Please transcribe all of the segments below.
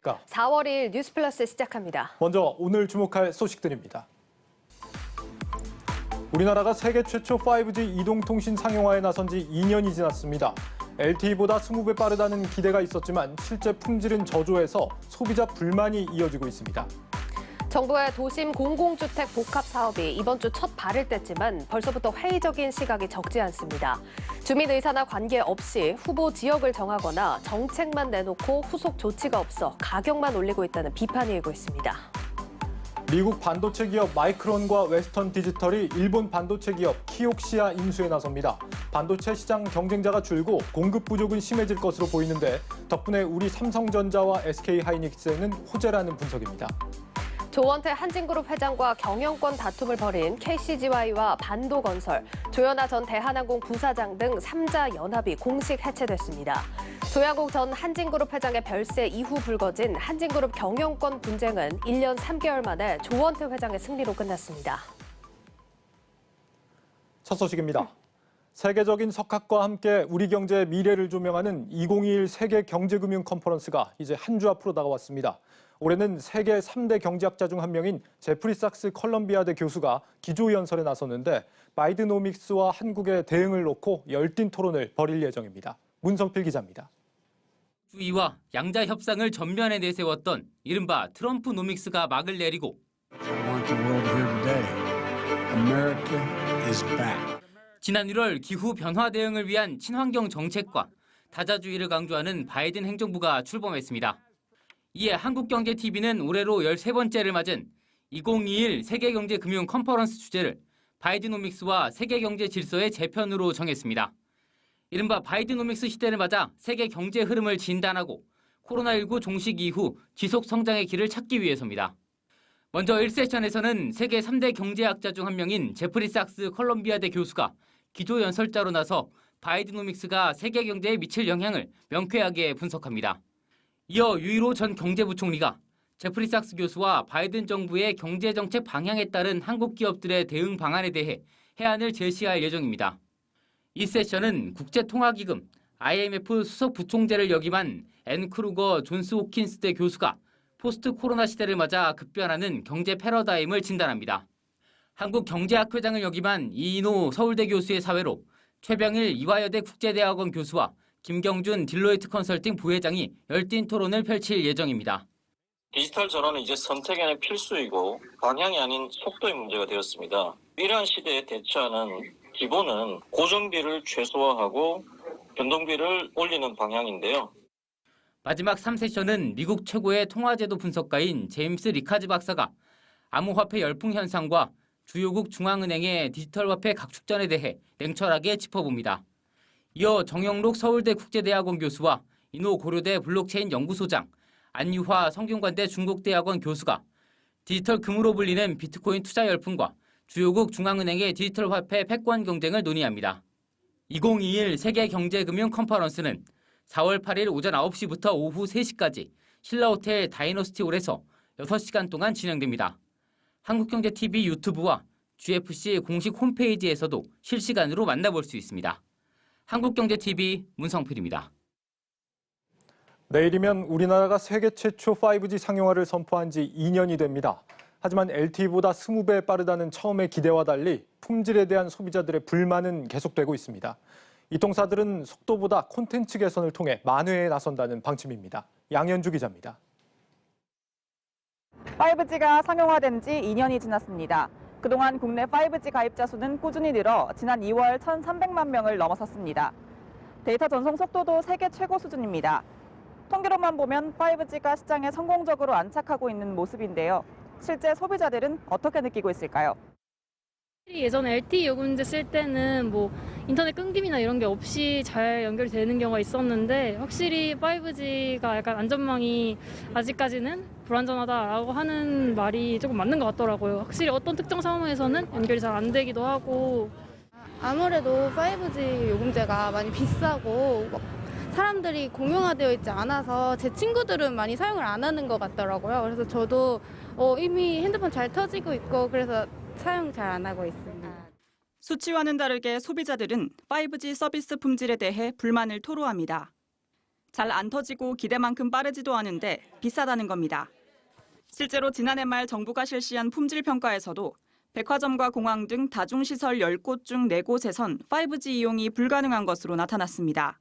안녕하십니까. 4월 2일 뉴스플러스 시작합니다. 먼저 오늘 주목할 소식들입니다. 우리나라가 세계 최초 5G 이동통신 상용화에 나선 지 2년이 지났습니다. LTE보다 20배 빠르다는 기대가 있었지만 실제 품질은 저조해서 소비자 불만이 이어지고 있습니다. 정부의 도심 공공주택 복합 사업이 이번 주 첫 발을 뗐지만 벌써부터 회의적인 시각이 적지 않습니다. 주민 의사나 관계없이 후보 지역을 정하거나 정책만 내놓고 후속 조치가 없어 가격만 올리고 있다는 비판이 일고 있습니다. 미국 반도체 기업 마이크론과 웨스턴 디지털이 일본 반도체 기업 키옥시아 인수에 나섭니다. 반도체 시장 경쟁자가 줄고 공급 부족은 심해질 것으로 보이는데 덕분에 우리 삼성전자와 SK하이닉스에는 호재라는 분석입니다. 조원태 한진그룹 회장과 경영권 다툼을 벌인 KCGY와 반도건설, 조현아 전 대한항공 부사장 등 3자 연합이 공식 해체됐습니다. 조양국 전 한진그룹 회장의 별세 이후 불거진 한진그룹 경영권 분쟁은 1년 3개월 만에 조원태 회장의 승리로 끝났습니다. 첫 소식입니다. 세계적인 석학과 함께 우리 경제의 미래를 조명하는 2021 세계 경제금융 컨퍼런스가 이제 한 주 앞으로 다가왔습니다. 올해는 세계 3대 경제학자 중 한 명인 제프리 삭스 컬럼비아대 교수가 기조연설에 나섰는데 바이드노믹스와 한국의 대응을 놓고 열띤 토론을 벌일 예정입니다. 문성필 기자입니다. 주의와 양자 협상을 전면에 내세웠던 이른바 트럼프 노믹스가 막을 내리고 지난 1월 기후 변화 대응을 위한 친환경 정책과 다자주의를 강조하는 바이든 행정부가 출범했습니다. 이에 한국경제TV는 올해로 13번째를 맞은 2021 세계경제금융 컨퍼런스 주제를 바이드노믹스와 세계경제 질서의 재편으로 정했습니다. 이른바 바이드노믹스 시대를 맞아 세계 경제 흐름을 진단하고 코로나19 종식 이후 지속 성장의 길을 찾기 위해서입니다. 먼저 1세션에서는 세계 3대 경제학자 중 한 명인 제프리 삭스 컬럼비아대 교수가 기조연설자로 나서 바이드노믹스가 세계 경제에 미칠 영향을 명쾌하게 분석합니다. 이어 유일호 전 경제부총리가 제프리 삭스 교수와 바이든 정부의 경제정책 방향에 따른 한국 기업들의 대응 방안에 대해 해안을 제시할 예정입니다. 이 세션은 국제통화기금, IMF 수석 부총재를 역임한 앤 크루거 존스 호킨스대 교수가 포스트 코로나 시대를 맞아 급변하는 경제 패러다임을 진단합니다. 한국경제학회장을 역임한 이인호 서울대 교수의 사회로 최병일 이화여대 국제대학원 교수와 김경준 딜로이트 컨설팅 부회장이 열띤 토론을 펼칠 예정입니다. 디지털 전환은 이제 선택이 아닌 필수이고 방향이 아닌 속도의 문제가 되었습니다. 이러한 시대에 대처하는 기본은 고정비를 최소화하고 변동비를 올리는 방향인데요. 마지막 3세션은 미국 최고의 통화제도 분석가인 제임스 리카즈 박사가 암호화폐 열풍 현상과 주요국 중앙은행의 디지털 화폐 각축전에 대해 냉철하게 짚어봅니다. 이어 정영록 서울대 국제대학원 교수와 인호 고려대 블록체인 연구소장, 안유화 성균관대 중국대학원 교수가 디지털 금으로 불리는 비트코인 투자 열풍과 주요국 중앙은행의 디지털 화폐 패권 경쟁을 논의합니다. 2021 세계경제금융 컨퍼런스는 4월 8일 오전 9시부터 오후 3시까지 신라호텔 다이너스티홀에서 6시간 동안 진행됩니다. 한국경제TV 유튜브와 GFC 공식 홈페이지에서도 실시간으로 만나볼 수 있습니다. 한국경제TV 문성필입니다. 내일이면 우리나라가 세계 최초 5G 상용화를 선포한 지 2년이 됩니다. 하지만 LTE보다 20배 빠르다는 처음의 기대와 달리 품질에 대한 소비자들의 불만은 계속되고 있습니다. 이통사들은 속도보다 콘텐츠 개선을 통해 만회에 나선다는 방침입니다. 양현주 기자입니다. 5G가 상용화된 지 2년이 지났습니다. 그동안 국내 5G 가입자 수는 꾸준히 늘어 지난 2월 1,300만 명을 넘어섰습니다. 데이터 전송 속도도 세계 최고 수준입니다. 통계로만 보면 5G가 시장에 성공적으로 안착하고 있는 모습인데요. 실제 소비자들은 어떻게 느끼고 있을까요? 예전에 LTE 요금제 쓸 때는 인터넷 끊김이나 이런 게 없이 잘 연결이 되는 경우가 있었는데 확실히 5G가 약간 안전망이 아직까지는 불안전하다라고 하는 말이 조금 맞는 것 같더라고요. 확실히 어떤 특정 상황에서는 연결이 잘 안 되기도 하고. 아무래도 5G 요금제가 많이 비싸고 사람들이 공용화되어 있지 않아서 제 친구들은 많이 사용을 안 하는 것 같더라고요. 그래서 저도 이미 핸드폰 잘 터지고 있고 그래서 사용 잘 안 하고 있습니다. 수치와는 다르게 소비자들은 5G 서비스 품질에 대해 불만을 토로합니다. 잘 안 터지고 기대만큼 빠르지도 않은데 비싸다는 겁니다. 실제로 지난해 말 정부가 실시한 품질 평가에서도 백화점과 공항 등 다중시설 10곳 중 4곳에선 5G 이용이 불가능한 것으로 나타났습니다.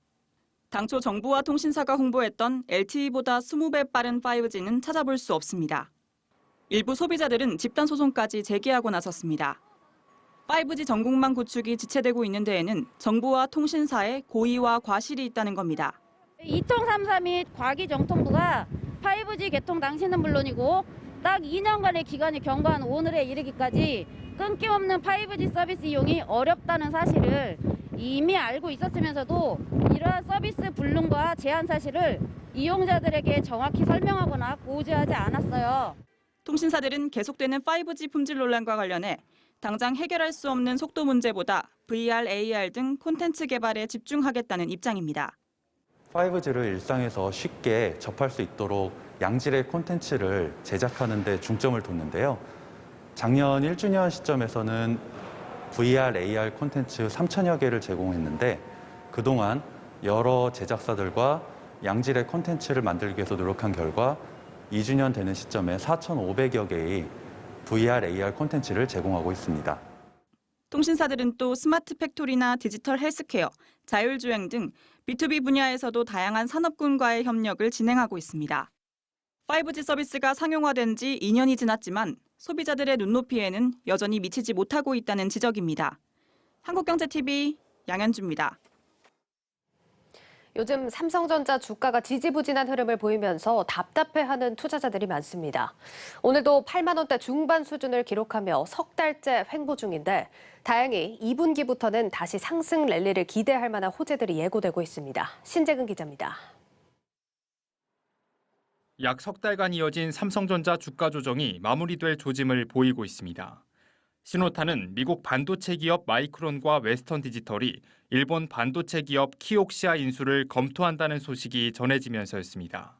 당초 정부와 통신사가 홍보했던 LTE보다 20배 빠른 5G는 찾아볼 수 없습니다. 일부 소비자들은 집단 소송까지 제기하고 나섰습니다. 5G 전국망 구축이 지체되고 있는 데에는 정부와 통신사의 고의와 과실이 있다는 겁니다. 2033 및 과기정통부가 5G 개통 당시는 물론이고 딱 2년간의 기간을 경과한 오늘에 이르기까지 끊김없는 5G 서비스 이용이 어렵다는 사실을 이미 알고 있었으면서도 이러한 서비스 불능과 제한 사실을 이용자들에게 정확히 설명하거나 고지하지 않았어요. 통신사들은 계속되는 5G 품질 논란과 관련해 당장 해결할 수 없는 속도 문제보다 VR, AR 등 콘텐츠 개발에 집중하겠다는 입장입니다. 5G를 일상에서 쉽게 접할 수 있도록 양질의 콘텐츠를 제작하는 데 중점을 뒀는데요. 작년 1주년 시점에서는 VR, AR 콘텐츠 3천여 개를 제공했는데 그동안 여러 제작사들과 양질의 콘텐츠를 만들기 위해서 노력한 결과 2주년 되는 시점에 4,500여 개의 VR, AR 콘텐츠를 제공하고 있습니다. 통신사들은 또 스마트 팩토리나 디지털 헬스케어, 자율주행 등 B2B 분야에서도 다양한 산업군과의 협력을 진행하고 있습니다. 5G 서비스가 상용화된 지 2년이 지났지만 소비자들의 눈높이에는 여전히 미치지 못하고 있다는 지적입니다. 한국경제TV 양현주입니다. 요즘 삼성전자 주가가 지지부진한 흐름을 보이면서 답답해하는 투자자들이 많습니다. 오늘도 8만 원대 중반 수준을 기록하며 석 달째 횡보 중인데 다행히 2분기부터는 다시 상승 랠리를 기대할 만한 호재들이 예고되고 있습니다. 신재근 기자입니다. 약 석 달간 이어진 삼성전자 주가 조정이 마무리될 조짐을 보이고 있습니다. 신호탄은 미국 반도체 기업 마이크론과 웨스턴 디지털이 일본 반도체 기업 키옥시아 인수를 검토한다는 소식이 전해지면서였습니다.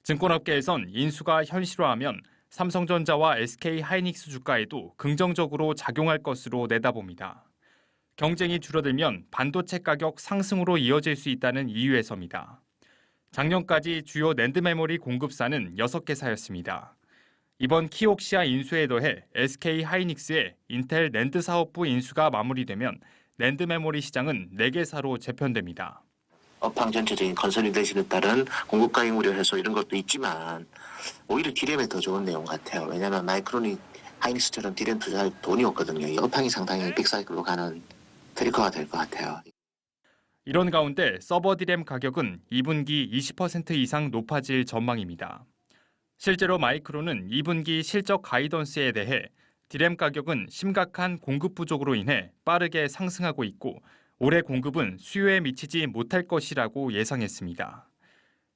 증권업계에선 인수가 현실화하면 삼성전자와 SK하이닉스 주가에도 긍정적으로 작용할 것으로 내다봅니다. 경쟁이 줄어들면 반도체 가격 상승으로 이어질 수 있다는 이유에서입니다. 작년까지 주요 낸드 메모리 공급사는 6개사였습니다. 이번 키옥시아 인수에 더해 SK하이닉스의 인텔 낸드 사업부 인수가 마무리되면 낸드 메모리 시장은 4개사로 재편됩니다. 업황 전체적인 컨설리데이션에 따른 공급 가격 우려 해소 이런 것도 있지만 오히려 D램에 더 좋은 내용 같아요. 왜냐하면 마이크론이 하이닉스처럼 D램 투자할 돈이 없거든요. 이 업황이 상당히 빅사이클로 가는 트리커가 될 것 같아요. 이런 가운데 서버 D램 가격은 2분기 20% 이상 높아질 전망입니다. 실제로 마이크론은 2분기 실적 가이던스에 대해 D램 가격은 심각한 공급 부족으로 인해 빠르게 상승하고 있고 올해 공급은 수요에 미치지 못할 것이라고 예상했습니다.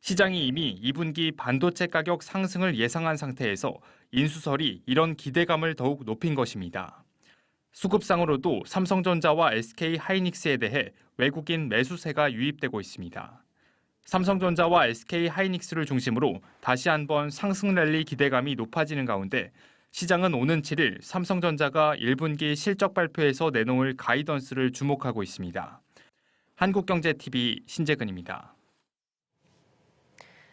시장이 이미 2분기 반도체 가격 상승을 예상한 상태에서 인수설이 이런 기대감을 더욱 높인 것입니다. 수급상으로도 삼성전자와 SK하이닉스에 대해 외국인 매수세가 유입되고 있습니다. 삼성전자와 SK하이닉스를 중심으로 다시 한번 상승 랠리 기대감이 높아지는 가운데 시장은 오는 7일 삼성전자가 1분기 실적 발표에서 내놓을 가이던스를 주목하고 있습니다. 한국경제TV 신재근입니다.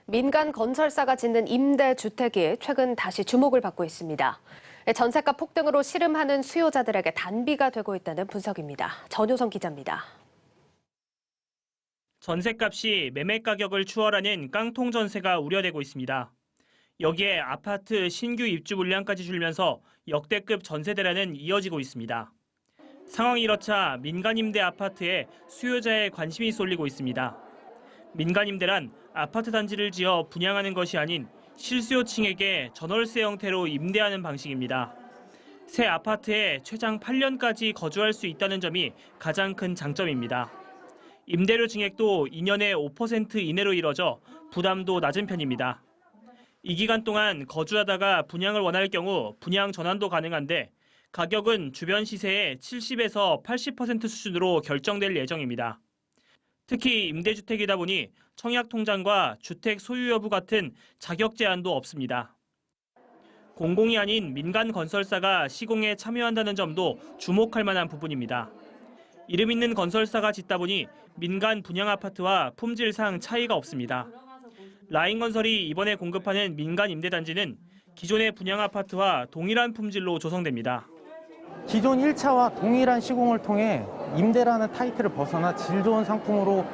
민간 건설사가 짓는 임대주택이 최근 다시 주목을 받고 있습니다. 전세가 폭등으로 씨름하는 수요자들에게 단비가 되고 있다는 분석입니다. 전효성 기자입니다. 전셋값이 매매 가격을 추월하는 깡통 전세가 우려되고 있습니다. 여기에 아파트 신규 입주 물량까지 줄면서 역대급 전세 대란은 이어지고 있습니다. 상황이 이렇자 민간 임대 아파트에 수요자의 관심이 쏠리고 있습니다. 민간 임대란 아파트 단지를 지어 분양하는 것이 아닌 실수요층에게 전월세 형태로 임대하는 방식입니다. 새 아파트에 최장 8년까지 거주할 수 있다는 점이 가장 큰 장점입니다. 임대료 증액도 2년에 5% 이내로 이뤄져 부담도 낮은 편입니다. 이 기간 동안 거주하다가 분양을 원할 경우 분양 전환도 가능한데 가격은 주변 시세의 70에서 80% 수준으로 결정될 예정입니다. 특히 임대주택이다 보니 청약통장과 주택 소유 여부 같은 자격 제한도 없습니다. 공공이 아닌 민간 건설사가 시공에 참여한다는 점도 주목할 만한 부분입니다. 이름 있는 건설사가 짓다 보니 민간 분양 아파트와 품질상 차이가 없습니다. 라인건설이 이번에 공급하는 민간 임대단지는 기존의 분양 아파트와 동일한 품질로 조성됩니다. 기존 1차와 동일한 시공을 통해 임대라는 타이틀을 벗어나 질 좋은 상품으로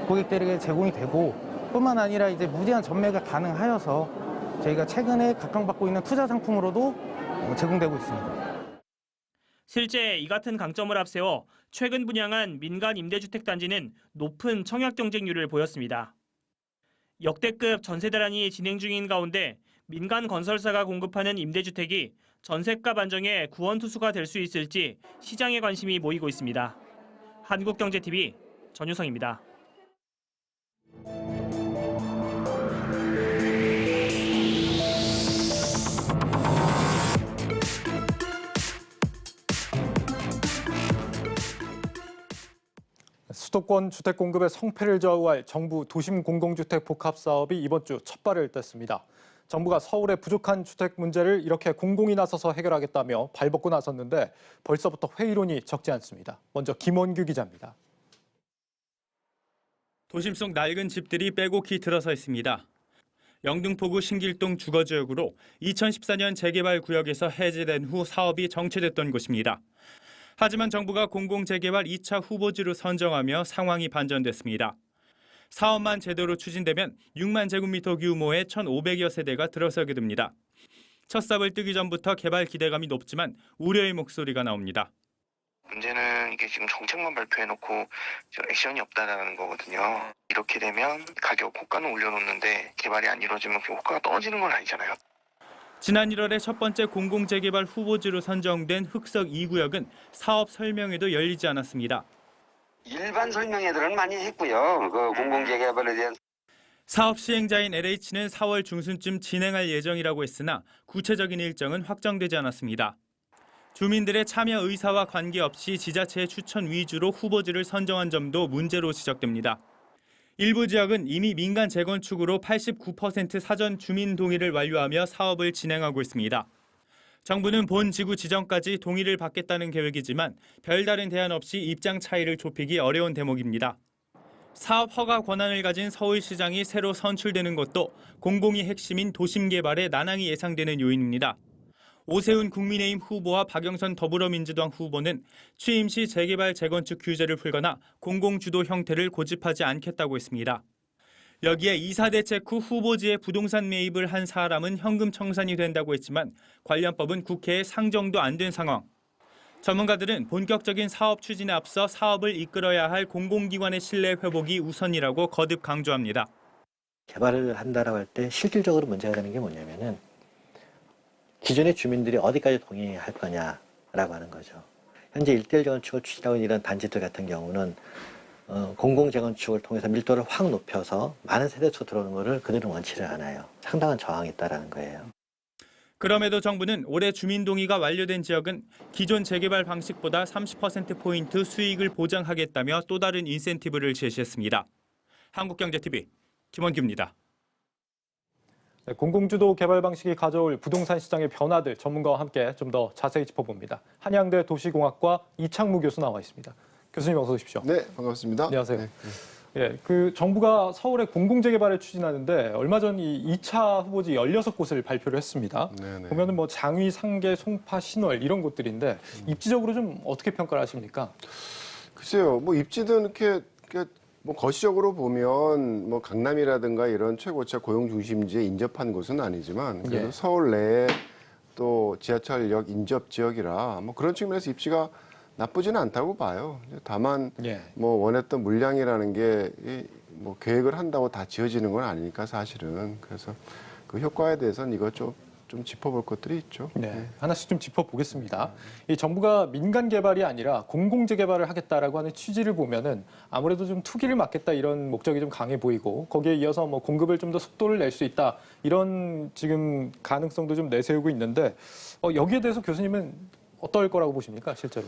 고객들에게 제공이 되고 뿐만 아니라 이제 무제한 전매가 가능하여서 저희가 최근에 각광받고 있는 투자 상품으로도 제공되고 있습니다. 실제 이 같은 강점을 앞세워 최근 분양한 민간 임대주택 단지는 높은 청약 경쟁률을 보였습니다. 역대급 전세 대란이 진행 중인 가운데 민간 건설사가 공급하는 임대주택이 전셋값 안정에 구원투수가 될 수 있을지 시장에 관심이 모이고 있습니다. 한국경제TV 전유성입니다. 수도권 주택 공급의 성패를 좌우할 정부 도심 공공주택 복합 사업이 이번 주 첫 발을 뗐습니다. 정부가 서울의 부족한 주택 문제를 이렇게 공공이 나서서 해결하겠다며 발벗고 나섰는데 벌써부터 회의론이 적지 않습니다. 먼저 김원규 기자입니다. 도심 속 낡은 집들이 빼곡히 들어서 있습니다. 영등포구 신길동 주거지역으로 2014년 재개발 구역에서 해제된 후 사업이 정체됐던 곳입니다. 하지만 정부가 공공재개발 2차 후보지로 선정하며 상황이 반전됐습니다. 사업만 제대로 추진되면 6만 제곱미터 규모의 1,500여 세대가 들어서게 됩니다. 첫 삽을 뜨기 전부터 개발 기대감이 높지만 우려의 목소리가 나옵니다. 문제는 이게 지금 정책만 발표해놓고 액션이 없다라는 거거든요. 이렇게 되면 가격 호가는 올려놓는데 개발이 안 이루어지면 그 호가가 떨어지는 건 아니잖아요. 지난 1월에 첫 번째 공공재개발 후보지로 선정된 흑석 2구역은 사업 설명회도 열리지 않았습니다. 일반 설명회들은 많이 했고요. 그 공공재개발에 대한 사업 시행자인 LH는 4월 중순쯤 진행할 예정이라고 했으나 구체적인 일정은 확정되지 않았습니다. 주민들의 참여 의사와 관계없이 지자체의 추천 위주로 후보지를 선정한 점도 문제로 지적됩니다. 일부 지역은 이미 민간 재건축으로 89% 사전 주민 동의를 완료하며 사업을 진행하고 있습니다. 정부는 본 지구 지정까지 동의를 받겠다는 계획이지만 별다른 대안 없이 입장 차이를 좁히기 어려운 대목입니다. 사업 허가 권한을 가진 서울시장이 새로 선출되는 것도 공공이 핵심인 도심 개발에 난항이 예상되는 요인입니다. 오세훈 국민의힘 후보와 박영선 더불어민주당 후보는 취임 시 재개발 재건축 규제를 풀거나 공공주도 형태를 고집하지 않겠다고 했습니다. 여기에 이사 대책 후 후보지에 부동산 매입을 한 사람은 현금 청산이 된다고 했지만 관련법은 국회에 상정도 안 된 상황. 전문가들은 본격적인 사업 추진에 앞서 사업을 이끌어야 할 공공기관의 신뢰 회복이 우선이라고 거듭 강조합니다. 개발을 한다라고 할 때 실질적으로 문제가 되는 게 뭐냐면은 기존의 주민들이 어디까지 동의할 거냐라고 하는 거죠. 현재 1대1 재건축을 추진하고 있는 이런 단지들 같은 경우는 공공 재건축을 통해서 밀도를 확 높여서 많은 세대수가 들어오는 것을 그들은 원치를 않아요. 상당한 저항이 있다라는 거예요. 그럼에도 정부는 올해 주민 동의가 완료된 지역은 기존 재개발 방식보다 30%포인트 수익을 보장하겠다며 또 다른 인센티브를 제시했습니다. 한국경제TV 김원규입니다. 네, 공공주도 개발 방식이 가져올 부동산 시장의 변화들 전문가와 함께 좀 더 자세히 짚어봅니다. 한양대 도시공학과 이창무 교수 나와 있습니다. 교수님 어서 오십시오. 네, 반갑습니다. 안녕하세요. 네. 예, 그 정부가 서울의 공공재개발을 추진하는데 얼마 전 이 2차 후보지 16곳을 발표를 했습니다. 네네. 보면은 뭐 장위, 상계, 송파, 신월 이런 곳들인데 입지적으로 좀 어떻게 평가를 하십니까? 글쎄요, 뭐 입지든 이렇게 뭐 거시적으로 보면 뭐 강남이라든가 이런 최고차 고용 중심지에 인접한 곳은 아니지만 그래도 예. 서울 내에 또 지하철역 인접 지역이라 뭐 그런 측면에서 입지가 나쁘지는 않다고 봐요. 다만 예. 뭐 원했던 물량이라는 게 뭐 계획을 한다고 다 지어지는 건 아니니까 사실은. 그래서 그 효과에 대해서는 이거 좀 짚어볼 것들이 있죠. 네, 하나씩 좀 짚어보겠습니다. 이 정부가 민간 개발이 아니라 공공재개발을 하겠다라고 하는 취지를 보면은 아무래도 좀 투기를 막겠다 이런 목적이 좀 강해 보이고 거기에 이어서 뭐 공급을 좀 더 속도를 낼 수 있다 이런 지금 가능성도 좀 내세우고 있는데 여기에 대해서 교수님은 어떨 거라고 보십니까 실제로?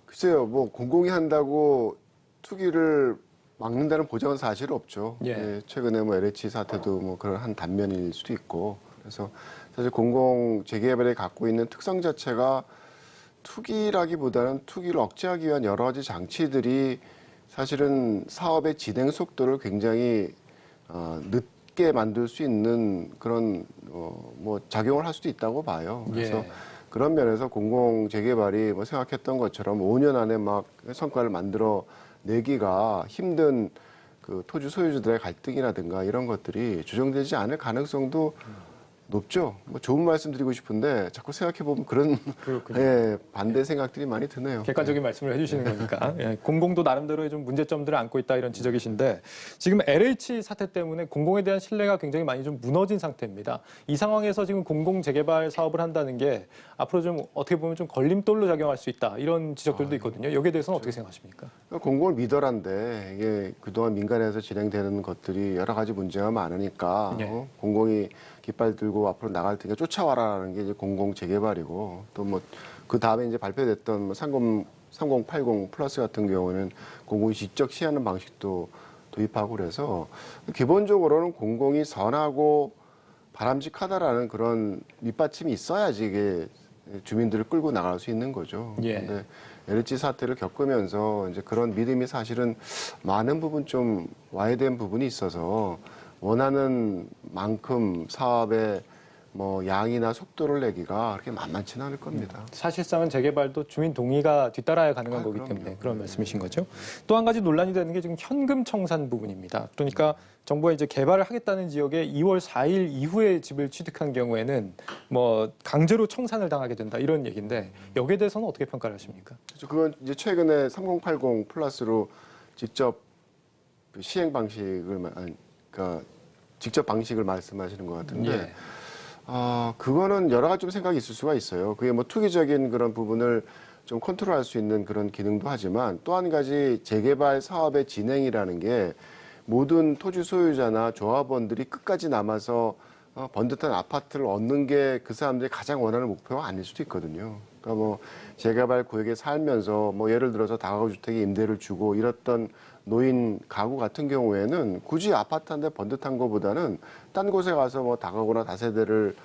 글쎄요, 뭐 공공이 한다고 투기를 막는다는 보장은 사실 없죠. 예. 예, 최근에 뭐 LH 사태도 뭐 그런 한 단면일 수도 있고 그래서 사실 공공 재개발이 갖고 있는 특성 자체가 투기라기보다는 투기를 억제하기 위한 여러 가지 장치들이 사실은 사업의 진행 속도를 굉장히 늦게 만들 수 있는 그런 뭐 작용을 할 수도 있다고 봐요. 그래서 예. 그런 면에서 공공재개발이 뭐 생각했던 것처럼 5년 안에 막 성과를 만들어 내기가 힘든 그 토지 소유주들의 갈등이라든가 이런 것들이 조정되지 않을 가능성도 높죠. 뭐 좋은 말씀 드리고 싶은데 자꾸 생각해 보면 그런 예, 반대 생각들이 많이 드네요. 객관적인 말씀을 해주시는 거니까. 예, 공공도 나름대로의 좀 문제점들을 안고 있다 이런 지적이신데 지금 LH 사태 때문에 공공에 대한 신뢰가 굉장히 많이 좀 무너진 상태입니다. 이 상황에서 지금 공공 재개발 사업을 한다는 게 앞으로 좀 어떻게 보면 좀 걸림돌로 작용할 수 있다 이런 지적들도 있거든요. 여기에 대해서는 어떻게 생각하십니까? 공공을 믿어란데 이게 그동안 민간에서 진행되는 것들이 여러 가지 문제가 많으니까 네. 공공이 깃발 들고 앞으로 나갈 테니까 쫓아와라라는 게 이제 공공 재개발이고 또 뭐 그 다음에 이제 발표됐던 뭐 3080 플러스 같은 경우는 공공이 직접 시하는 방식도 도입하고 그래서 기본적으로는 공공이 선하고 바람직하다라는 그런 밑받침이 있어야지 이게 주민들을 끌고 나갈 수 있는 거죠. 예. 근데 LH 사태를 겪으면서 이제 그런 믿음이 사실은 많은 부분 좀 와해된 부분이 있어서 원하는 만큼 사업의 뭐 양이나 속도를 내기가 그렇게 만만치는 않을 겁니다. 사실상은 재개발도 주민 동의가 뒤따라야 가능한 거기 그럼요. 때문에 그런 말씀이신 거죠. 또 한 가지 논란이 되는 게 지금 현금 청산 부분입니다. 그러니까 정부가 이제 개발을 하겠다는 지역에 2월 4일 이후에 집을 취득한 경우에는 뭐 강제로 청산을 당하게 된다 이런 얘기인데 여기에 대해서는 어떻게 평가를 하십니까? 그렇죠. 그건 이제 최근에 3080 플러스로 직접 그 시행 방식을 그러니까 직접 방식을 말씀하시는 것 같은데 예. 그거는 여러 가지 좀 생각이 있을 수가 있어요. 그게 뭐 투기적인 그런 부분을 좀 컨트롤할 수 있는 그런 기능도 하지만 또 한 가지 재개발 사업의 진행이라는 게 모든 토지 소유자나 조합원들이 끝까지 남아서 번듯한 아파트를 얻는 게 그 사람들이 가장 원하는 목표가 아닐 수도 있거든요. 그러니까 뭐 재개발 구역에 살면서 뭐 예를 들어서 다가구 주택에 임대를 주고 이랬던 노인 가구 같은 경우에는 굳이 아파트 한 대 번듯한 것보다는 딴 곳에 가서 뭐 다가구나 다세대를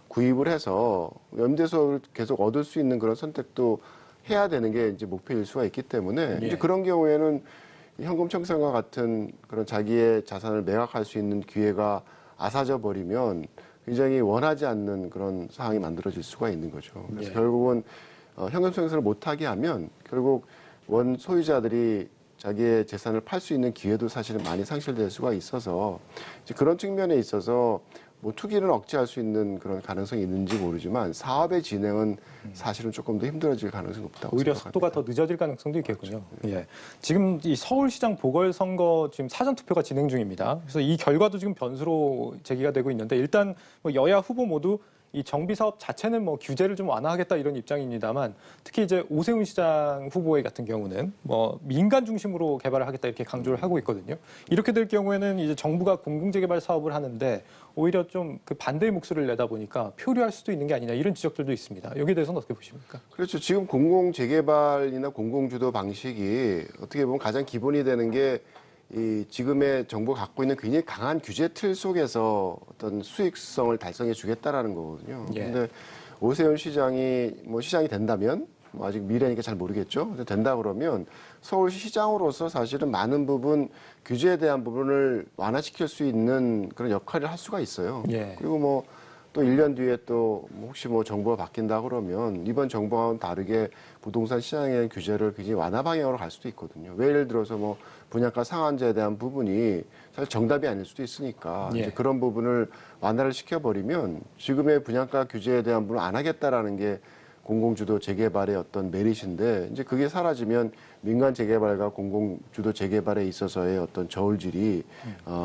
구입을 해서 임대소를 계속 얻을 수 있는 그런 선택도 해야 되는 게 이제 목표일 수가 있기 때문에 이제 그런 경우에는 현금 청산과 같은 그런 자기의 자산을 매각할 수 있는 기회가 아사져 버리면 굉장히 원하지 않는 그런 상황이 만들어질 수가 있는 거죠. 그래서 결국은 현금 청산을 못하게 하면 결국 원 소유자들이 자기의 재산을 팔 수 있는 기회도 사실은 많이 상실될 수가 있어서 이제 그런 측면에 있어서 뭐 투기를 억제할 수 있는 그런 가능성이 있는지 모르지만 사업의 진행은 사실은 조금 더 힘들어질 가능성이 높다고 오히려 생각합니다. 속도가 더 늦어질 가능성도 있겠군요. 예. 지금 이 서울시장 보궐선거 지금 사전투표가 진행 중입니다. 그래서 이 결과도 지금 변수로 제기가 되고 있는데 일단 뭐 여야 후보 모두 이 정비 사업 자체는 뭐 규제를 좀 완화하겠다 이런 입장입니다만 특히 이제 오세훈 시장 후보의 같은 경우는 뭐 민간 중심으로 개발을 하겠다 이렇게 강조를 하고 있거든요. 이렇게 될 경우에는 이제 정부가 공공재개발 사업을 하는데 오히려 좀 그 반대의 목소리를 내다 보니까 표류할 수도 있는 게 아니냐 이런 지적들도 있습니다. 여기에 대해서는 어떻게 보십니까? 그렇죠. 지금 공공재개발이나 공공주도 방식이 어떻게 보면 가장 기본이 되는 게 이 지금의 정부가 갖고 있는 굉장히 강한 규제 틀 속에서 어떤 수익성을 달성해 주겠다라는 거거든요. 그런데 오세훈 시장이 뭐 시장이 된다면 뭐 아직 미래니까 잘 모르겠죠. 된다 그러면 서울시 시장으로서 사실은 많은 부분 규제에 대한 부분을 완화시킬 수 있는 그런 역할을 할 수가 있어요. 그리고 뭐 또 1년 뒤에 또 혹시 뭐 정부가 바뀐다 그러면 이번 정부와는 다르게 부동산 시장에 대한 규제를 굉장히 완화 방향으로 갈 수도 있거든요. 왜 예를 들어서 뭐 분양가 상한제에 대한 부분이 사실 정답이 아닐 수도 있으니까 이제 그런 부분을 완화를 시켜버리면 지금의 분양가 규제에 대한 부분을 안 하겠다라는 게 공공주도 재개발의 어떤 메리트인데 이제 그게 사라지면 민간 재개발과 공공주도 재개발에 있어서의 어떤 저울질이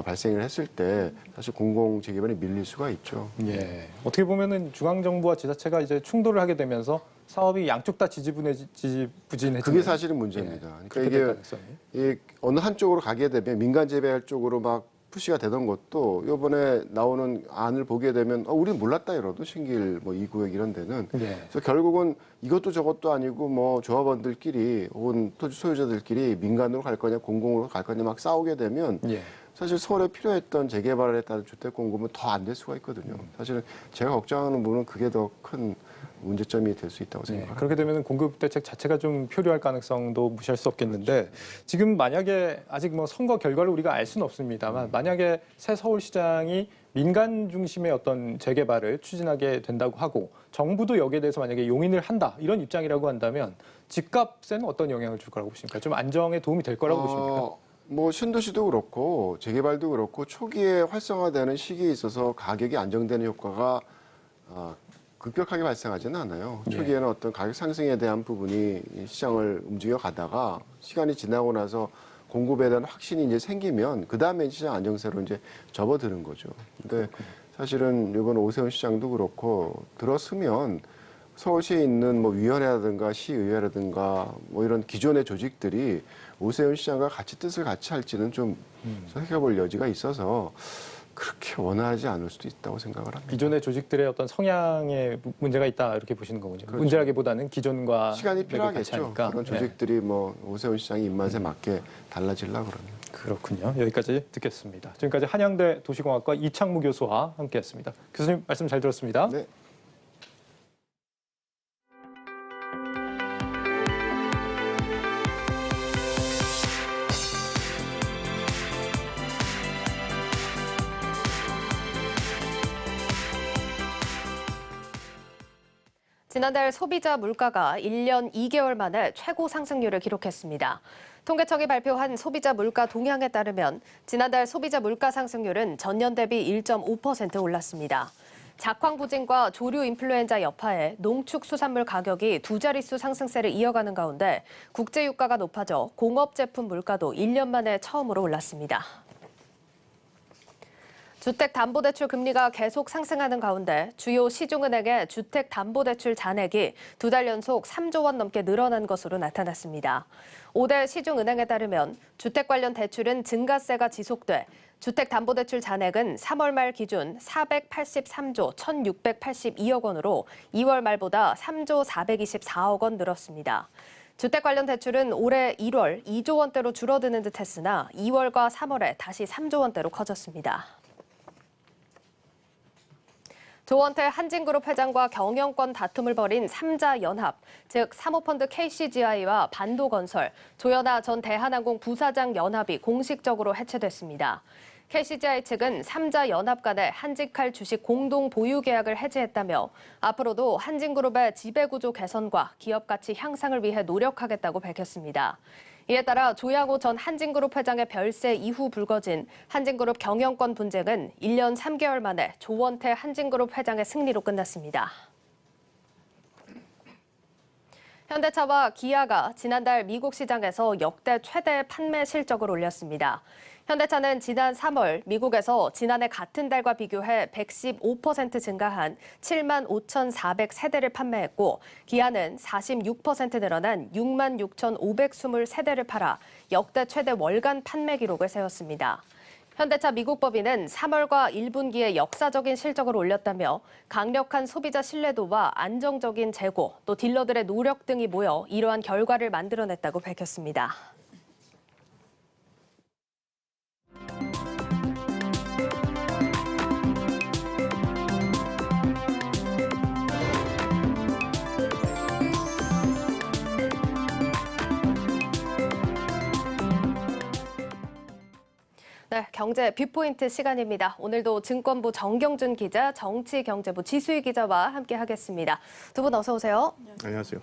발생을 했을 때 사실 공공 재개발이 밀릴 수가 있죠. 예. 어떻게 보면은 중앙 정부와 지자체가 이제 충돌을 하게 되면서 사업이 양쪽 다 지지부진해지는 그게 사실은 문제입니다. 그러니까 이게 어느 한쪽으로 가게 되면 민간 재개발 쪽으로 막 푸시가 되던 것도 이번에 나오는 안을 보게 되면 우리는 몰랐다 이러도 신길 뭐 이 구역 이런 데는 그래서 결국은 이것도 저것도 아니고 뭐 조합원들끼리 혹은 토지 소유자들끼리 민간으로 갈 거냐 공공으로 갈 거냐 막 싸우게 되면 사실 서울에 필요했던 재개발에 따른 주택 공급은 더 안 될 수가 있거든요. 사실은 제가 걱정하는 부분은 그게 더 큰 문제점이 될 수 있다고 생각합니다. 그렇게 되면 공급 대책 자체가 좀 표류할 가능성도 무시할 수 없겠는데 지금 만약에 아직 뭐 선거 결과를 우리가 알 수는 없습니다만 만약에 새 서울시장이 민간 중심의 어떤 재개발을 추진하게 된다고 하고 정부도 여기에 대해서 만약에 용인을 한다 이런 입장이라고 한다면 집값에는 어떤 영향을 줄 거라고 보십니까? 좀 안정에 도움이 될 거라고 보십니까? 뭐 신도시도 그렇고 재개발도 그렇고 초기에 활성화되는 시기에 있어서 가격이 안정되는 효과가 급격하게 발생하지는 않아요. 초기에는 어떤 가격 상승에 대한 부분이 시장을 움직여 가다가 시간이 지나고 나서 공급에 대한 확신이 이제 생기면 그 다음에 시장 안정세로 이제 접어드는 거죠. 근데 사실은 이번 오세훈 시장도 그렇고 들었으면 서울시에 있는 뭐 위원회라든가 시의회라든가 뭐 이런 기존의 조직들이 오세훈 시장과 같이 뜻을 같이 할지는 좀 생각해볼 여지가 있어서 그렇게 원하지 않을 수도 있다고 생각을 합니다. 기존의 조직들의 어떤 성향에 문제가 있다 이렇게 보시는 거군요. 그렇죠. 문제라기보다는 기존과 시간이 필요하겠죠. 그런 조직들이 뭐 오세훈 시장의 입맛에 맞게 달라지려고 그러면. 그렇군요. 여기까지 듣겠습니다. 지금까지 한양대 도시공학과 이창무 교수와 함께했습니다. 교수님 말씀 잘 들었습니다. 네. 지난달 소비자 물가가 1년 2개월 만에 최고 상승률을 기록했습니다. 통계청이 발표한 소비자 물가 동향에 따르면 지난달 소비자 물가 상승률은 전년 대비 1.5% 올랐습니다. 작황 부진과 조류 인플루엔자 여파에 농축수산물 가격이 두 자릿수 상승세를 이어가는 가운데 국제 유가가 높아져 공업 제품 물가도 1년 만에 처음으로 올랐습니다. 주택담보대출 금리가 계속 상승하는 가운데 주요 시중은행의 주택담보대출 잔액이 두 달 연속 3조 원 넘게 늘어난 것으로 나타났습니다. 5대 시중은행에 따르면 주택 관련 대출은 증가세가 지속돼 주택담보대출 잔액은 3월 말 기준 483조 1,682억 원으로 2월 말보다 3조 424억 원 늘었습니다. 주택 관련 대출은 올해 1월 2조 원대로 줄어드는 듯 했으나 2월과 3월에 다시 3조 원대로 커졌습니다. 조원태 한진그룹 회장과 경영권 다툼을 벌인 3자 연합, 즉 사모펀드 KCGI와 반도건설, 조현아 전 대한항공 부사장 연합이 공식적으로 해체됐습니다. KCGI 측은 3자 연합 간의 한직할 주식 공동 보유 계약을 해지했다며 앞으로도 한진그룹의 지배구조 개선과 기업 가치 향상을 위해 노력하겠다고 밝혔습니다. 이에 따라 조양호 전 한진그룹 회장의 별세 이후 불거진 한진그룹 경영권 분쟁은 1년 3개월 만에 조원태 한진그룹 회장의 승리로 끝났습니다. 현대차와 기아가 지난달 미국 시장에서 역대 최대 판매 실적을 올렸습니다. 현대차는 지난 3월 미국에서 지난해 같은 달과 비교해 115% 증가한 7만 5,400세대를 판매했고 기아는 46% 늘어난 6만 6,520세대를 팔아 역대 최대 월간 판매 기록을 세웠습니다. 현대차 미국 법인은 3월과 1분기에 역사적인 실적을 올렸다며 강력한 소비자 신뢰도와 안정적인 재고, 또 딜러들의 노력 등이 모여 이러한 결과를 만들어냈다고 밝혔습니다. 네, 경제 뷰포인트 시간입니다. 오늘도 증권부 정경준 기자, 정치경제부 지수희 기자와 함께하겠습니다. 두 분 어서 오세요. 안녕하세요.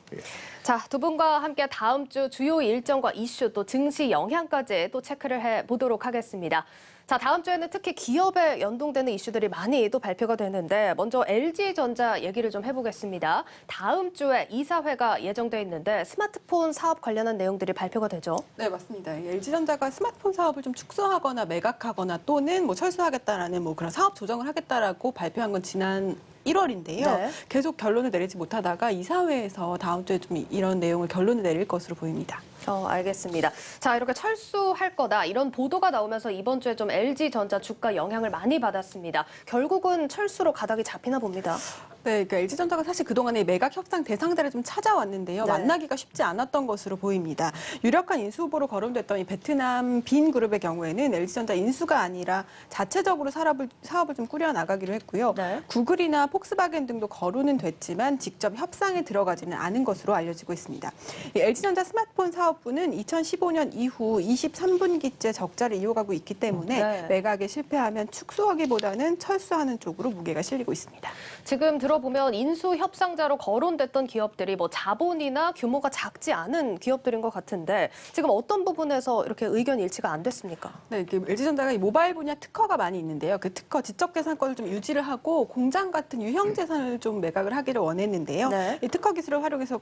자, 두 분과 함께 다음 주 주요 일정과 이슈 또 증시 영향까지 또 체크를 해보도록 하겠습니다. 자, 다음 주에는 특히 기업에 연동되는 이슈들이 많이 또 발표가 되는데 먼저 LG전자 얘기를 좀 해보겠습니다. 다음 주에 이사회가 예정돼 있는데 스마트폰 사업 관련한 내용들이 발표가 되죠? 네, 맞습니다. LG전자가 스마트폰 사업을 좀 축소하거나 매각하거나 또는 뭐 철수하겠다라는 뭐 그런 사업 조정을 하겠다라고 발표한 건 지난 1월인데요. 네. 계속 결론을 내리지 못하다가 이사회에서 다음 주에 좀 이런 내용을 결론을 내릴 것으로 보입니다. 알겠습니다. 자, 이렇게 철수할 거다 이런 보도가 나오면서 이번 주에 좀 LG전자 주가 영향을 많이 받았습니다. 결국은 철수로 가닥이 잡히나 봅니다. 네, 그러니까 LG전자가 사실 그동안에 매각 협상 대상자를 좀 찾아왔는데요. 네. 만나기가 쉽지 않았던 것으로 보입니다. 유력한 인수 후보로 거론됐던 이 베트남 빈 그룹의 경우에는 LG전자 인수가 아니라 자체적으로 사업을 좀 꾸려나가기로 했고요. 네. 구글이나 폭스바겐 등도 거론은 됐지만 직접 협상에 들어가지는 않은 것으로 알려지고 있습니다. 이 LG전자 스마트폰 사업부는 2015년 이후 23분기째 적자를 이어가고 있기 때문에 네. 매각에 실패하면 축소하기보다는 철수하는 쪽으로 무게가 실리고 있습니다. 지금 들어보면 인수 협상자로 거론됐던 기업들이 뭐 자본이나 규모가 작지 않은 기업들인 것 같은데 지금 어떤 부분에서 이렇게 의견 일치가 안 됐습니까? 네, LG전자가 이 모바일 분야 특허가 많이 있는데요. 그 특허 지적재산권을 좀 유지를 하고 공장 같은 유형 재산을 좀 매각을 하기를 원했는데요. 네. 이 특허 기술을 활용해서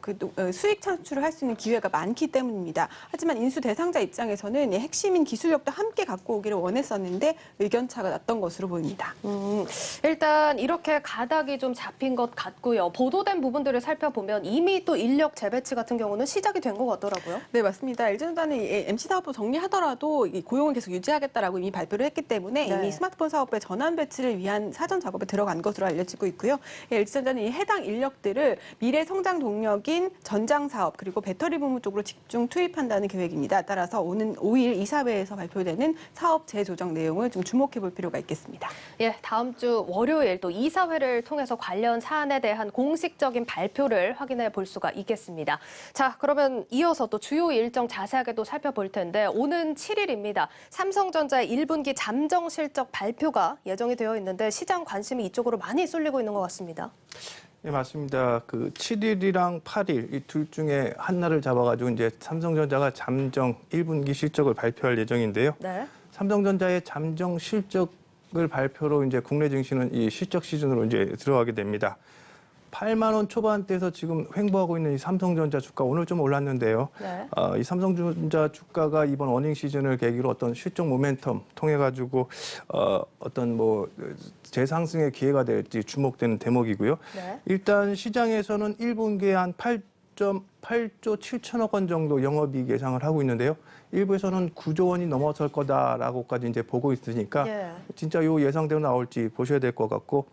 수익 창출을 할 수 있는 기회가 많기 때문입니다. 하지만 인수 대상자 입장에서는 이 핵심인 기술력도 함께 갖고 오기를 원했었는데 의견 차가 났던 것으로 보입니다. 일단 이렇게 가닥이 좀 잡힌 것 같고요. 보도된 부분들을 살펴보면 이미 또 인력 재배치 같은 경우는 시작이 된 것 같더라고요. 네, 맞습니다. LG전자는 MC 사업부 정리하더라도 이 고용을 계속 유지하겠다라고 이미 발표를 했기 때문에 네. 이미 스마트폰 사업부의 전환 배치를 위한 사전 작업에 들어간 것으로 알려지고 있고요. LG전자는 이 해당 인력들을 미래 성장 동력인 전장 사업 그리고 배터리 부문 쪽으로 집중 투입한다는 계획입니다. 따라서 오는 5일 이사회에서 발표되는 사업 재조정 내용을 좀 주목해 볼 필요가 있겠습니다. 예, 다음 주 월요일 또 이사회를 통해서 관련 사안에 대한 공식적인 발표를 확인해 볼 수가 있겠습니다. 자, 그러면 이어서 또 주요 일정 자세하게 또 살펴볼 텐데 오는 7일입니다. 삼성전자의 1분기 잠정 실적 발표가 예정이 되어 있는데 시장 관심이 이쪽으로 많이 쏠리고 있는 것 같습니다. 네, 맞습니다. 그 7일이랑 8일 이 둘 중에 한 날을 잡아가지고 이제 삼성전자가 잠정 1분기 실적을 발표할 예정인데요. 네. 삼성전자의 잠정 실적을 발표로 이제 국내 증시는 이 실적 시즌으로 이제 들어가게 됩니다. 8만 원 초반대에서 지금 횡보하고 있는 이 삼성전자 주가 오늘 좀 올랐는데요. 네. 이 삼성전자 주가가 이번 어닝 시즌을 계기로 어떤 실적 모멘텀 통해 가지고 어떤 뭐 재상승의 기회가 될지 주목되는 대목이고요. 네. 일단 시장에서는 1분기에 한 8조 7천억 원 정도 영업이익 예상을 하고 있는데요. 일부에서는 9조 원이 넘어설 거다라고까지 이제 보고 있으니까 예. 진짜 요 예상대로 나올지 보셔야 될 것 같고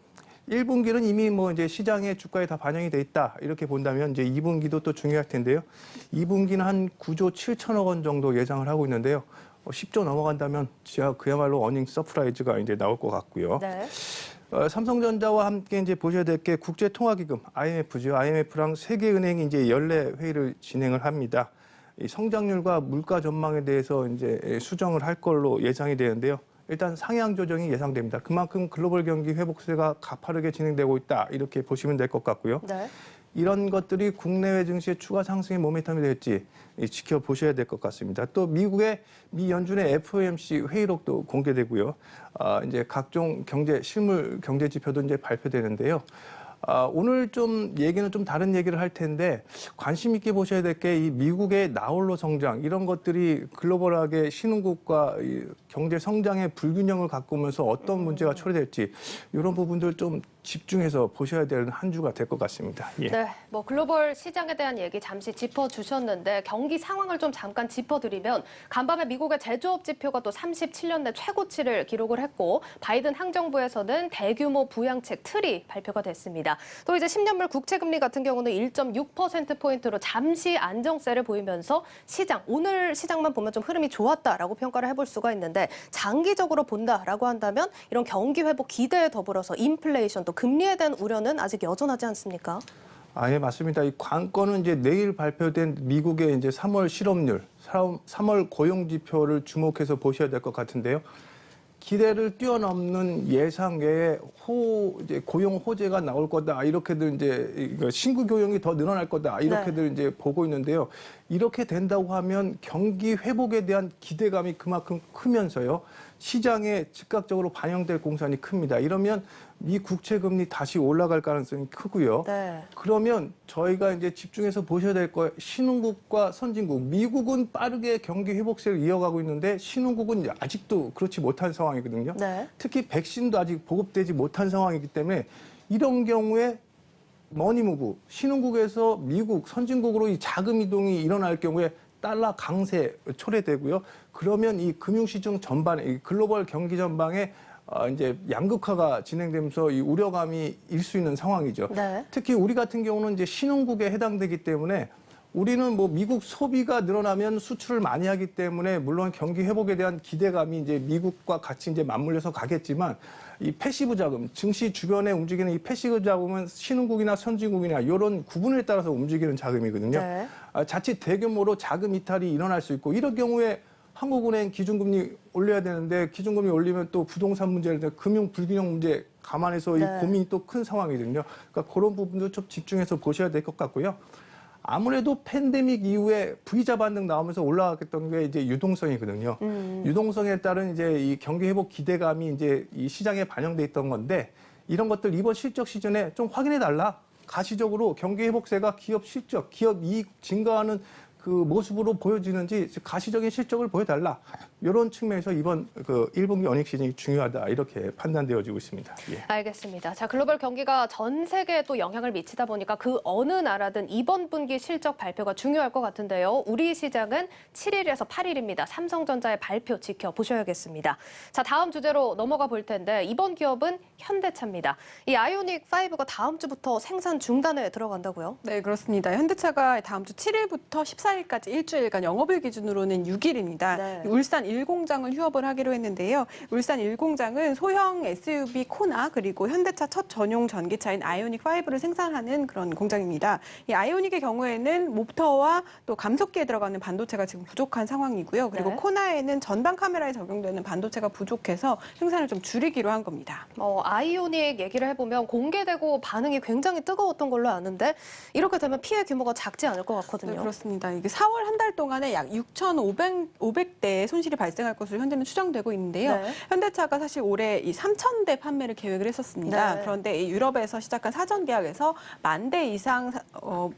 1분기는 이미 뭐 이제 시장의 주가에 다 반영이 돼 있다 이렇게 본다면 이제 2분기도 또 중요할 텐데요. 2분기는 한 9조 7천억 원 정도 예상을 하고 있는데요. 10조 넘어간다면 그야말로 어닝 서프라이즈가 이제 나올 것 같고요. 네. 삼성전자와 함께 이제 보셔야 될 게 국제통화기금 IMF죠. IMF랑 세계은행이 이제 연례 회의를 진행을 합니다. 이 성장률과 물가 전망에 대해서 이제 수정을 할 걸로 예상이 되는데요. 일단 상향 조정이 예상됩니다. 그만큼 글로벌 경기 회복세가 가파르게 진행되고 있다 이렇게 보시면 될 것 같고요. 네. 이런 것들이 국내외 증시의 추가 상승의 모멘텀이 될지 지켜보셔야 될 것 같습니다. 또 미국의 미 연준의 FOMC 회의록도 공개되고요. 이제 각종 실물 경제 지표도 이제 발표되는데요. 오늘 좀 얘기는 좀 다른 얘기를 할 텐데 관심 있게 보셔야 될 게 이 미국의 나홀로 성장 이런 것들이 글로벌하게 신흥국과 이 경제 성장의 불균형을 갖고 오면서 어떤 문제가 초래될지 이런 부분들 좀 집중해서 보셔야 되는 한 주가 될 것 같습니다. 예. 네, 뭐 글로벌 시장에 대한 얘기 잠시 짚어주셨는데 경기 상황을 좀 잠깐 짚어드리면 간밤에 미국의 제조업 지표가 또 37년 내 최고치를 기록을 했고 바이든 행정부에서는 대규모 부양책 틀이 발표가 됐습니다. 또 이제 10년물 국채금리 같은 경우는 1.6%포인트로 잠시 안정세를 보이면서 오늘 시장만 보면 좀 흐름이 좋았다라고 평가를 해볼 수가 있는데 장기적으로 본다라고 한다면 이런 경기 회복 기대에 더불어서 인플레이션 또 금리에 대한 우려는 아직 여전하지 않습니까? 예, 맞습니다. 이 관건은 이제 내일 발표된 미국의 이제 3월 실업률, 3월 고용 지표를 주목해서 보셔야 될 것 같은데요. 기대를 뛰어넘는 예상 외에 이제 고용 호재가 나올 거다 이렇게들 이제 신규 고용이 더 늘어날 거다 이렇게들 이제 보고 있는데요. 이렇게 된다고 하면 경기 회복에 대한 기대감이 그만큼 크면서요. 시장에 즉각적으로 반영될 공산이 큽니다. 이러면 미 국채 금리 다시 올라갈 가능성이 크고요. 네. 그러면 저희가 이제 집중해서 보셔야 될 거예요. 신흥국과 선진국. 미국은 빠르게 경기 회복세를 이어가고 있는데 신흥국은 아직도 그렇지 못한 상황이거든요. 네. 특히 백신도 아직 보급되지 못한 상황이기 때문에 이런 경우에 머니무브, 신흥국에서 미국, 선진국으로 이 자금 이동이 일어날 경우에 달러 강세 초래되고요. 그러면 이 금융시장 전반에, 이 글로벌 경기 전방에 이제 양극화가 진행되면서 이 우려감이 일 수 있는 상황이죠. 네. 특히 우리 같은 경우는 이제 신흥국에 해당되기 때문에 우리는 뭐 미국 소비가 늘어나면 수출을 많이 하기 때문에 물론 경기 회복에 대한 기대감이 이제 미국과 같이 이제 맞물려서 가겠지만 이 패시브 자금, 증시 주변에 움직이는 이 패시브 자금은 신흥국이나 선진국이나 이런 구분에 따라서 움직이는 자금이거든요. 네. 자칫 대규모로 자금 이탈이 일어날 수 있고 이럴 경우에 한국은행 기준금리 올려야 되는데 기준금리 올리면 또 부동산 문제를 금융 불균형 문제 감안해서 이 네. 고민이 또 큰 상황이거든요. 그러니까 그런 부분도 좀 집중해서 보셔야 될 것 같고요. 아무래도 팬데믹 이후에 V자 반등 나오면서 올라갔던 게 이제 유동성이거든요. 유동성에 따른 이제 이 경기 회복 기대감이 이제 이 시장에 반영돼 있던 건데 이런 것들 이번 실적 시즌에 좀 확인해 달라. 가시적으로 경기 회복세가 기업 실적, 기업 이익 증가하는 그 모습으로 보여지는지 가시적인 실적을 보여달라. 이런 측면에서 이번 그 1분기 어닝 시즌이 중요하다. 이렇게 판단되어지고 있습니다. 예. 알겠습니다. 자, 글로벌 경기가 전 세계에 또 영향을 미치다 보니까 그 어느 나라든 이번 분기 실적 발표가 중요할 것 같은데요. 우리 시장은 7일에서 8일입니다. 삼성전자의 발표 지켜보셔야겠습니다. 자, 다음 주제로 넘어가 볼 텐데 이번 기업은 현대차입니다. 이 아이오닉 5가 다음 주부터 생산 중단에 들어간다고요? 네, 그렇습니다. 현대차가 다음 주 7일부터 14일까지 일주일간 영업일 기준으로는 6일입니다. 네. 울산 1공장을 휴업을 하기로 했는데요. 울산 1공장은 소형 SUV 코나 그리고 현대차 첫 전용 전기차인 아이오닉 5를 생산하는 그런 공장입니다. 이 아이오닉의 경우에는 모터와 또 감속기에 들어가는 반도체가 지금 부족한 상황이고요. 그리고 네. 코나에는 전방 카메라에 적용되는 반도체가 부족해서 생산을 좀 줄이기로 한 겁니다. 아이오닉 얘기를 해보면 공개되고 반응이 굉장히 뜨거웠던 걸로 아는데 이렇게 되면 피해 규모가 작지 않을 것 같거든요. 네, 그렇습니다. 이게 4월 한 달 동안에 약 6,500대의 손실이 발생할 것으로 현재는 추정되고 있는데요. 네. 현대차가 사실 올해 이 3,000대 판매를 계획을 했었습니다. 네. 그런데 이 유럽에서 시작한 사전 계약에서 10,000대 이상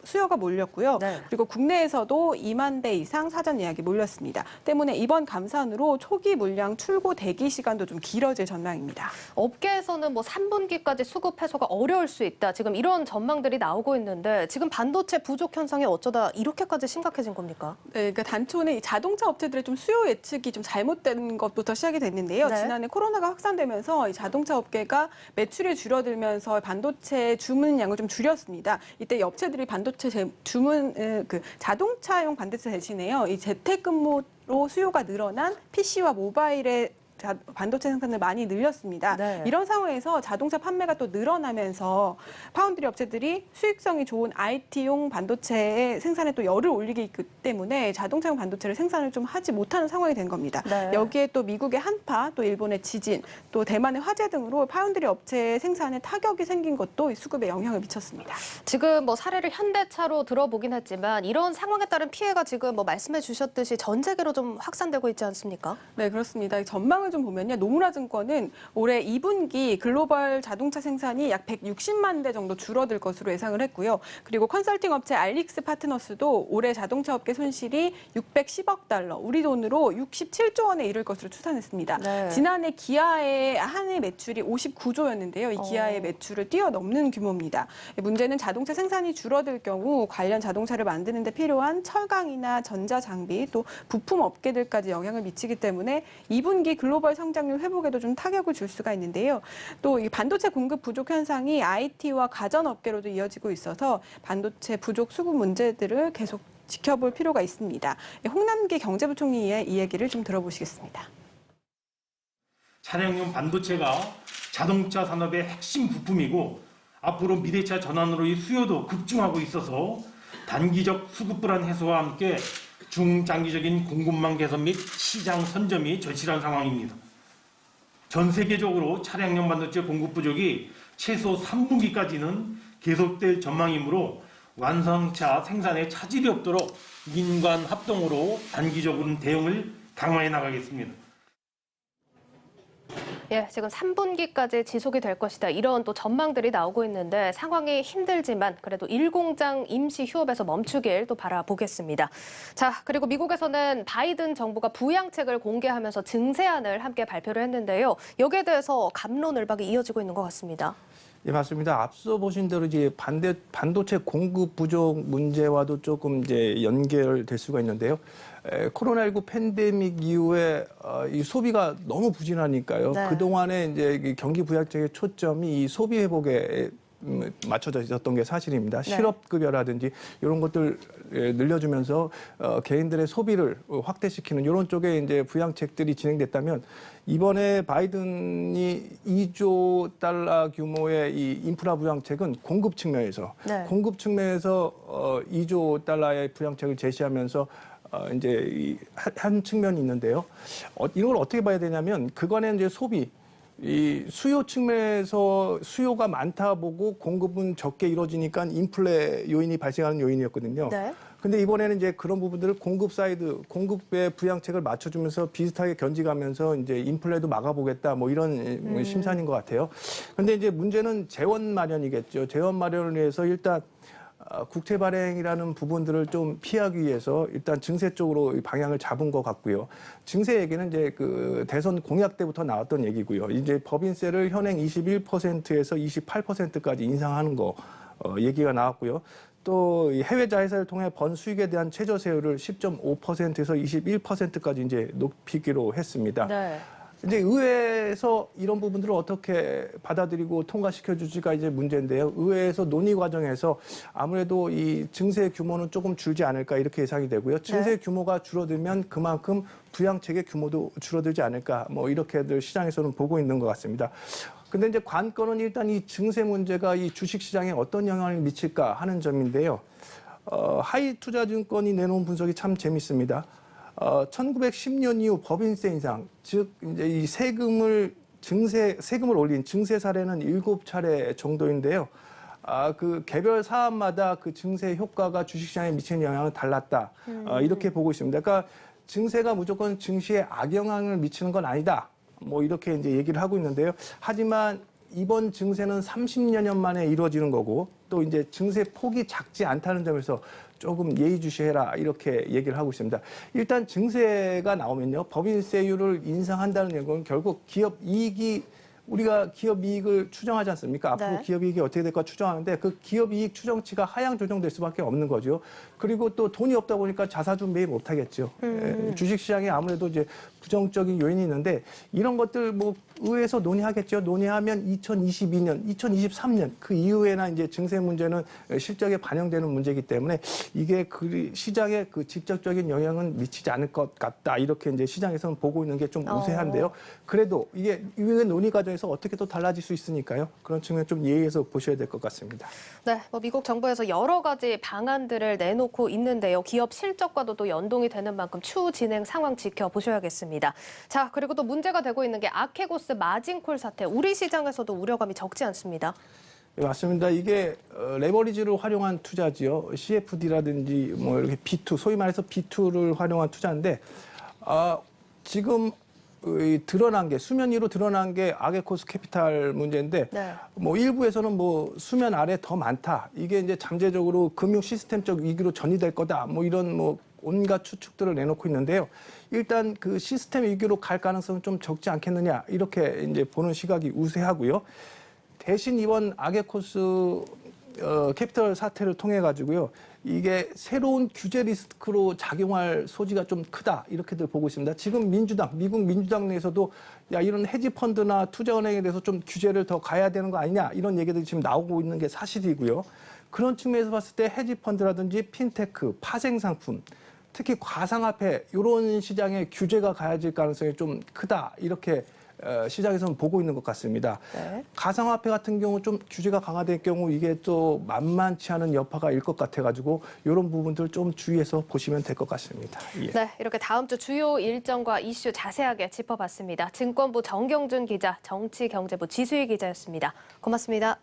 수요가 몰렸고요. 네. 그리고 국내에서도 20,000대 이상 사전 예약이 몰렸습니다. 때문에 이번 감산으로 초기 물량 출고 대기 시간도 좀 길어질 전망입니다. 업계에서는 뭐 3분기까지 수급 해소가 어려울 수 있다. 지금 이런 전망들이 나오고 있는데 지금 반도체 부족 현상이 어쩌다 이렇게까지 심각해진 겁니까? 네, 그러니까 단초는 이 자동차 업체들의 좀 수요 예측이 좀 잘못된 것부터 시작이 됐는데요. 네. 지난해 코로나가 확산되면서 이 자동차 업계가 매출이 줄어들면서 반도체 주문량을 좀 줄였습니다. 이때 이 업체들이 반도체 주문 그 자동차용 반도체 대신에요. 이 재택근무로 수요가 늘어난 PC와 모바일의 반도체 생산을 많이 늘렸습니다. 네. 이런 상황에서 자동차 판매가 또 늘어나면서 파운드리 업체들이 수익성이 좋은 IT용 반도체의 생산에 또 열을 올리기 있기 때문에 자동차용 반도체를 생산을 좀 하지 못하는 상황이 된 겁니다. 네. 여기에 또 미국의 한파, 또 일본의 지진, 또 대만의 화재 등으로 파운드리 업체의 생산에 타격이 생긴 것도 이 수급에 영향을 미쳤습니다. 지금 뭐 사례를 현대차로 들어보긴 했지만 이런 상황에 따른 피해가 지금 뭐 말씀해 주셨듯이 전 세계로 좀 확산되고 있지 않습니까? 네, 그렇습니다. 전망을 좀 보면요. 노무라 증권은 올해 2분기 글로벌 자동차 생산이 약 160만 대 정도 줄어들 것으로 예상을 했고요. 그리고 컨설팅 업체 알릭스 파트너스도 올해 자동차 업계 손실이 610억 달러, 우리 돈으로 67조 원에 이를 것으로 추산했습니다. 네. 지난해 기아의 한 해 매출이 59조였는데요. 이 기아의 매출을 뛰어넘는 규모입니다. 문제는 자동차 생산이 줄어들 경우 관련 자동차를 만드는 데 필요한 철강이나 전자장비 또 부품 업계들까지 영향을 미치기 때문에 2분기 글로벌 성장률 회복에도 좀 타격을 줄 수가 있는데요. 또 이 반도체 공급 부족 현상이 IT와 가전업계로도 이어지고 있어서 반도체 부족 수급 문제들을 계속 지켜볼 필요가 있습니다. 홍남기 경제부총리의 이 얘기를 좀 들어보시겠습니다. 차량용 반도체가 자동차 산업의 핵심 부품이고 앞으로 미래차 전환으로 이 수요도 급증하고 있어서 단기적 수급 불안 해소와 함께 중장기적인 공급망 개선 및 시장 선점이 절실한 상황입니다. 전 세계적으로 차량용 반도체 공급 부족이 최소 3분기까지는 계속될 전망이므로 완성차 생산에 차질이 없도록 민관 합동으로 단기적으로는 대응을 강화해 나가겠습니다. 예, 지금 3분기까지 지속이 될 것이다. 이런 또 전망들이 나오고 있는데 상황이 힘들지만 그래도 1공장 임시 휴업에서 멈추길 또 바라보겠습니다. 자, 그리고 미국에서는 바이든 정부가 부양책을 공개하면서 증세안을 함께 발표를 했는데요. 여기에 대해서 갑론을박이 이어지고 있는 것 같습니다. 예, 맞습니다. 앞서 보신 대로 이제 반도체 공급 부족 문제와도 조금 이제 연결될 수가 있는데요. 코로나19 팬데믹 이후에 이 소비가 너무 부진하니까요. 네. 그동안에 이제 이 경기 부양책의 초점이 이 소비 회복에 맞춰져 있었던 게 사실입니다. 네. 실업급여라든지 이런 것들 늘려주면서 개인들의 소비를 확대시키는 이런 쪽에 이제 부양책들이 진행됐다면 이번에 바이든이 2조 달러 규모의 이 인프라 부양책은 공급 측면에서 네. 2조 달러의 부양책을 제시하면서 이제 한 측면이 있는데요. 이걸 어떻게 봐야 되냐면 그간의 이제 소비 이 수요 측면에서 수요가 많다 보고 공급은 적게 이루어지니까 인플레 요인이 발생하는 요인이었거든요. 네. 근데 이번에는 이제 그런 부분들을 공급 사이드, 공급의 부양책을 맞춰주면서 비슷하게 견직하면서 이제 인플레도 막아보겠다 뭐 이런 심산인 것 같아요. 근데 이제 문제는 재원 마련이겠죠. 재원 마련을 위해서 일단 국채 발행이라는 부분들을 좀 피하기 위해서 일단 증세 쪽으로 방향을 잡은 것 같고요. 증세 얘기는 이제 그 대선 공약 때부터 나왔던 얘기고요. 이제 법인세를 현행 21%에서 28%까지 인상하는 거 얘기가 나왔고요. 또 해외 자회사를 통해 번 수익에 대한 최저세율을 10.5%에서 21%까지 이제 높이기로 했습니다. 네. 이제 의회에서 이런 부분들을 어떻게 받아들이고 통과시켜주지가 이제 문제인데요. 의회에서 논의 과정에서 아무래도 이 증세 규모는 조금 줄지 않을까 이렇게 예상이 되고요. 증세 규모가 줄어들면 그만큼 부양책의 규모도 줄어들지 않을까 뭐 이렇게들 시장에서는 보고 있는 것 같습니다. 근데 이제 관건은 일단 이 증세 문제가 이 주식 시장에 어떤 영향을 미칠까 하는 점인데요. 하이투자증권이 내놓은 분석이 참 재밌습니다. 1910년 이후 법인세 인상, 즉 이제 이 세금을 올린 증세 사례는 7차례 정도인데요. 그 개별 사업마다 그 증세 효과가 주식시장에 미치는 영향은 달랐다. 이렇게 보고 있습니다. 그러니까 증세가 무조건 증시에 악영향을 미치는 건 아니다. 뭐 이렇게 이제 얘기를 하고 있는데요. 하지만 이번 증세는 30여 년 만에 이루어지는 거고 또 이제 증세 폭이 작지 않다는 점에서 조금 예의주시해라 이렇게 얘기를 하고 있습니다. 일단 증세가 나오면요. 법인세율을 인상한다는 건 결국 기업 이익이 우리가 기업 이익을 추정하지 않습니까? 앞으로 네. 기업 이익이 어떻게 될까 추정하는데 그 기업 이익 추정치가 하향 조정될 수밖에 없는 거죠. 그리고 또 돈이 없다 보니까 자사주 매입 못 하겠죠. 주식시장에 아무래도 이제 부정적인 요인이 있는데 이런 것들 뭐 의회에서 논의하겠죠. 논의하면 2022년, 2023년 그 이후에나 이제 증세 문제는 실적에 반영되는 문제이기 때문에 이게 그 시장에 그 직접적인 영향은 미치지 않을 것 같다. 이렇게 이제 시장에서는 보고 있는 게 좀 우세한데요. 그래도 이게 의회 논의 과정에서 어떻게 또 달라질 수 있으니까요. 그런 측면 좀 예의해서 보셔야 될 것 같습니다. 네, 뭐 미국 정부에서 여러 가지 방안들을 내놓고 있는데요. 기업 실적과도 또 연동이 되는 만큼 추후 진행 상황 지켜보셔야겠습니다. 자, 그리고 또 문제가 되고 있는 게 아케고스 마진콜 사태. 우리 시장에서도 우려감이 적지 않습니다. 네, 맞습니다. 이게 레버리지를 활용한 투자지요. CFD라든지 뭐 이렇게 B2, 소위 말해서 B2를 활용한 투자인데 지금 드러난 게 수면 위로 드러난 게 아게코스 캐피탈 문제인데 네. 뭐 일부에서는 뭐 수면 아래 더 많다. 이게 이제 잠재적으로 금융 시스템적 위기로 전이될 거다. 뭐 이런 뭐 온갖 추측들을 내놓고 있는데요. 일단 그 시스템 위기로 갈 가능성은 좀 적지 않겠느냐. 이렇게 이제 보는 시각이 우세하고요. 대신 이번 아게코스 캐피털 사태를 통해 가지고요. 이게 새로운 규제 리스크로 작용할 소지가 좀 크다. 이렇게들 보고 있습니다. 지금 미국 민주당 내에서도 야, 이런 헤지 펀드나 투자은행에 대해서 좀 규제를 더 가야 되는 거 아니냐. 이런 얘기들이 지금 나오고 있는 게 사실이고요. 그런 측면에서 봤을 때 헤지 펀드라든지 핀테크, 파생 상품, 특히 가상화폐 이런 시장에 규제가 가해질 가능성이 좀 크다. 이렇게 시장에서는 보고 있는 것 같습니다. 네. 가상화폐 같은 경우 좀 규제가 강화될 경우 이게 또 만만치 않은 여파가 일 것 같아가지고 이런 부분들 좀 주의해서 보시면 될 것 같습니다. 예. 네, 이렇게 다음 주 주요 일정과 이슈 자세하게 짚어봤습니다. 증권부 정경준 기자, 정치경제부 지수희 기자였습니다. 고맙습니다.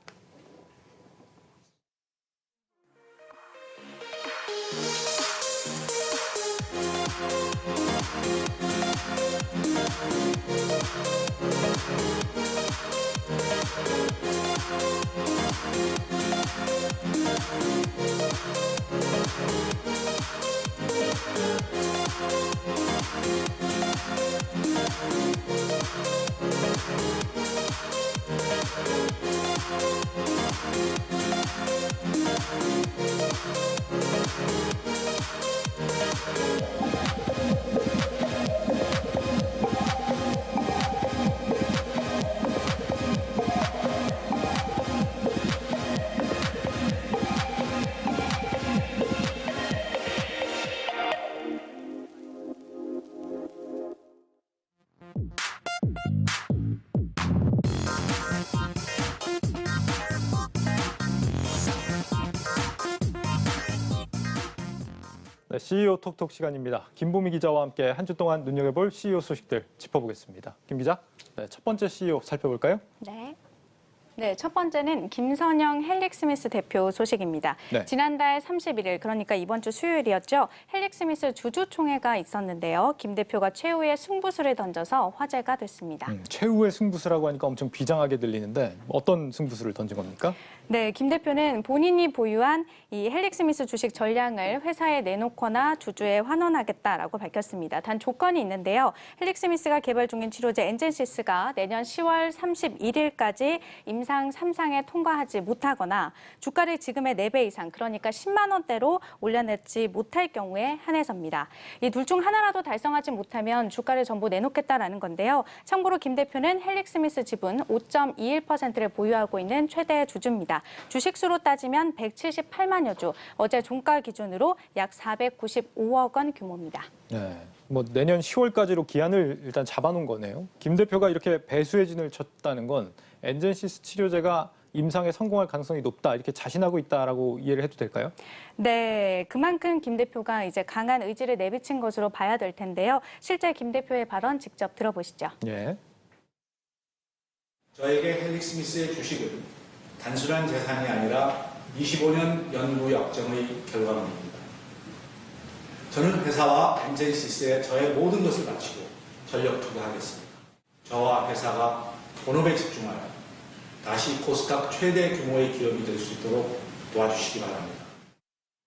네, CEO 톡톡 시간입니다. 김보미 기자와 함께 한 주 동안 눈여겨볼 CEO 소식들 짚어보겠습니다. 김 기자, 네, 첫 번째 CEO 살펴볼까요? 네, 첫 번째는 김선영 헬릭스미스 대표 소식입니다. 네. 지난달 31일, 그러니까 이번 주 수요일이었죠. 헬릭스미스 주주총회가 있었는데요. 김 대표가 최후의 승부수를 던져서 화제가 됐습니다. 최후의 승부수라고 하니까 엄청 비장하게 들리는데 어떤 승부수를 던진 겁니까? 네, 김 대표는 본인이 보유한 이 헬릭스미스 주식 전량을 회사에 내놓거나 주주에 환원하겠다라고 밝혔습니다. 단 조건이 있는데요. 헬릭스미스가 개발 중인 치료제 엔젠시스가 내년 10월 31일까지 임상 3상에 통과하지 못하거나 주가를 지금의 4배 이상, 그러니까 10만 원대로 올려내지 못할 경우에 한해서입니다. 이 둘 중 하나라도 달성하지 못하면 주가를 전부 내놓겠다라는 건데요. 참고로 김 대표는 헬릭스미스 지분 5.21%를 보유하고 있는 최대 주주입니다. 주식수로 따지면 178만여 주, 어제 종가 기준으로 약 495억 원 규모입니다. 네, 뭐 내년 10월까지로 기한을 일단 잡아놓은 거네요. 김 대표가 이렇게 배수의 진을 쳤다는 건 엔젠시스 치료제가 임상에 성공할 가능성이 높다, 이렇게 자신하고 있다라고 이해를 해도 될까요? 네, 그만큼 김 대표가 이제 강한 의지를 내비친 것으로 봐야 될 텐데요. 실제 김 대표의 발언 직접 들어보시죠. 예. 저에게 헬릭스미스의 주식은 단순한 재산이 아니라 25년 연구 역정의 결과물입니다. 저는 회사와 엔젠시스에 저의 모든 것을 바치고 전력 투자하겠습니다. 저와 회사가 본업에 집중하여 다시 코스닥 최대 규모의 기업이 될 수 있도록 도와주시기 바랍니다.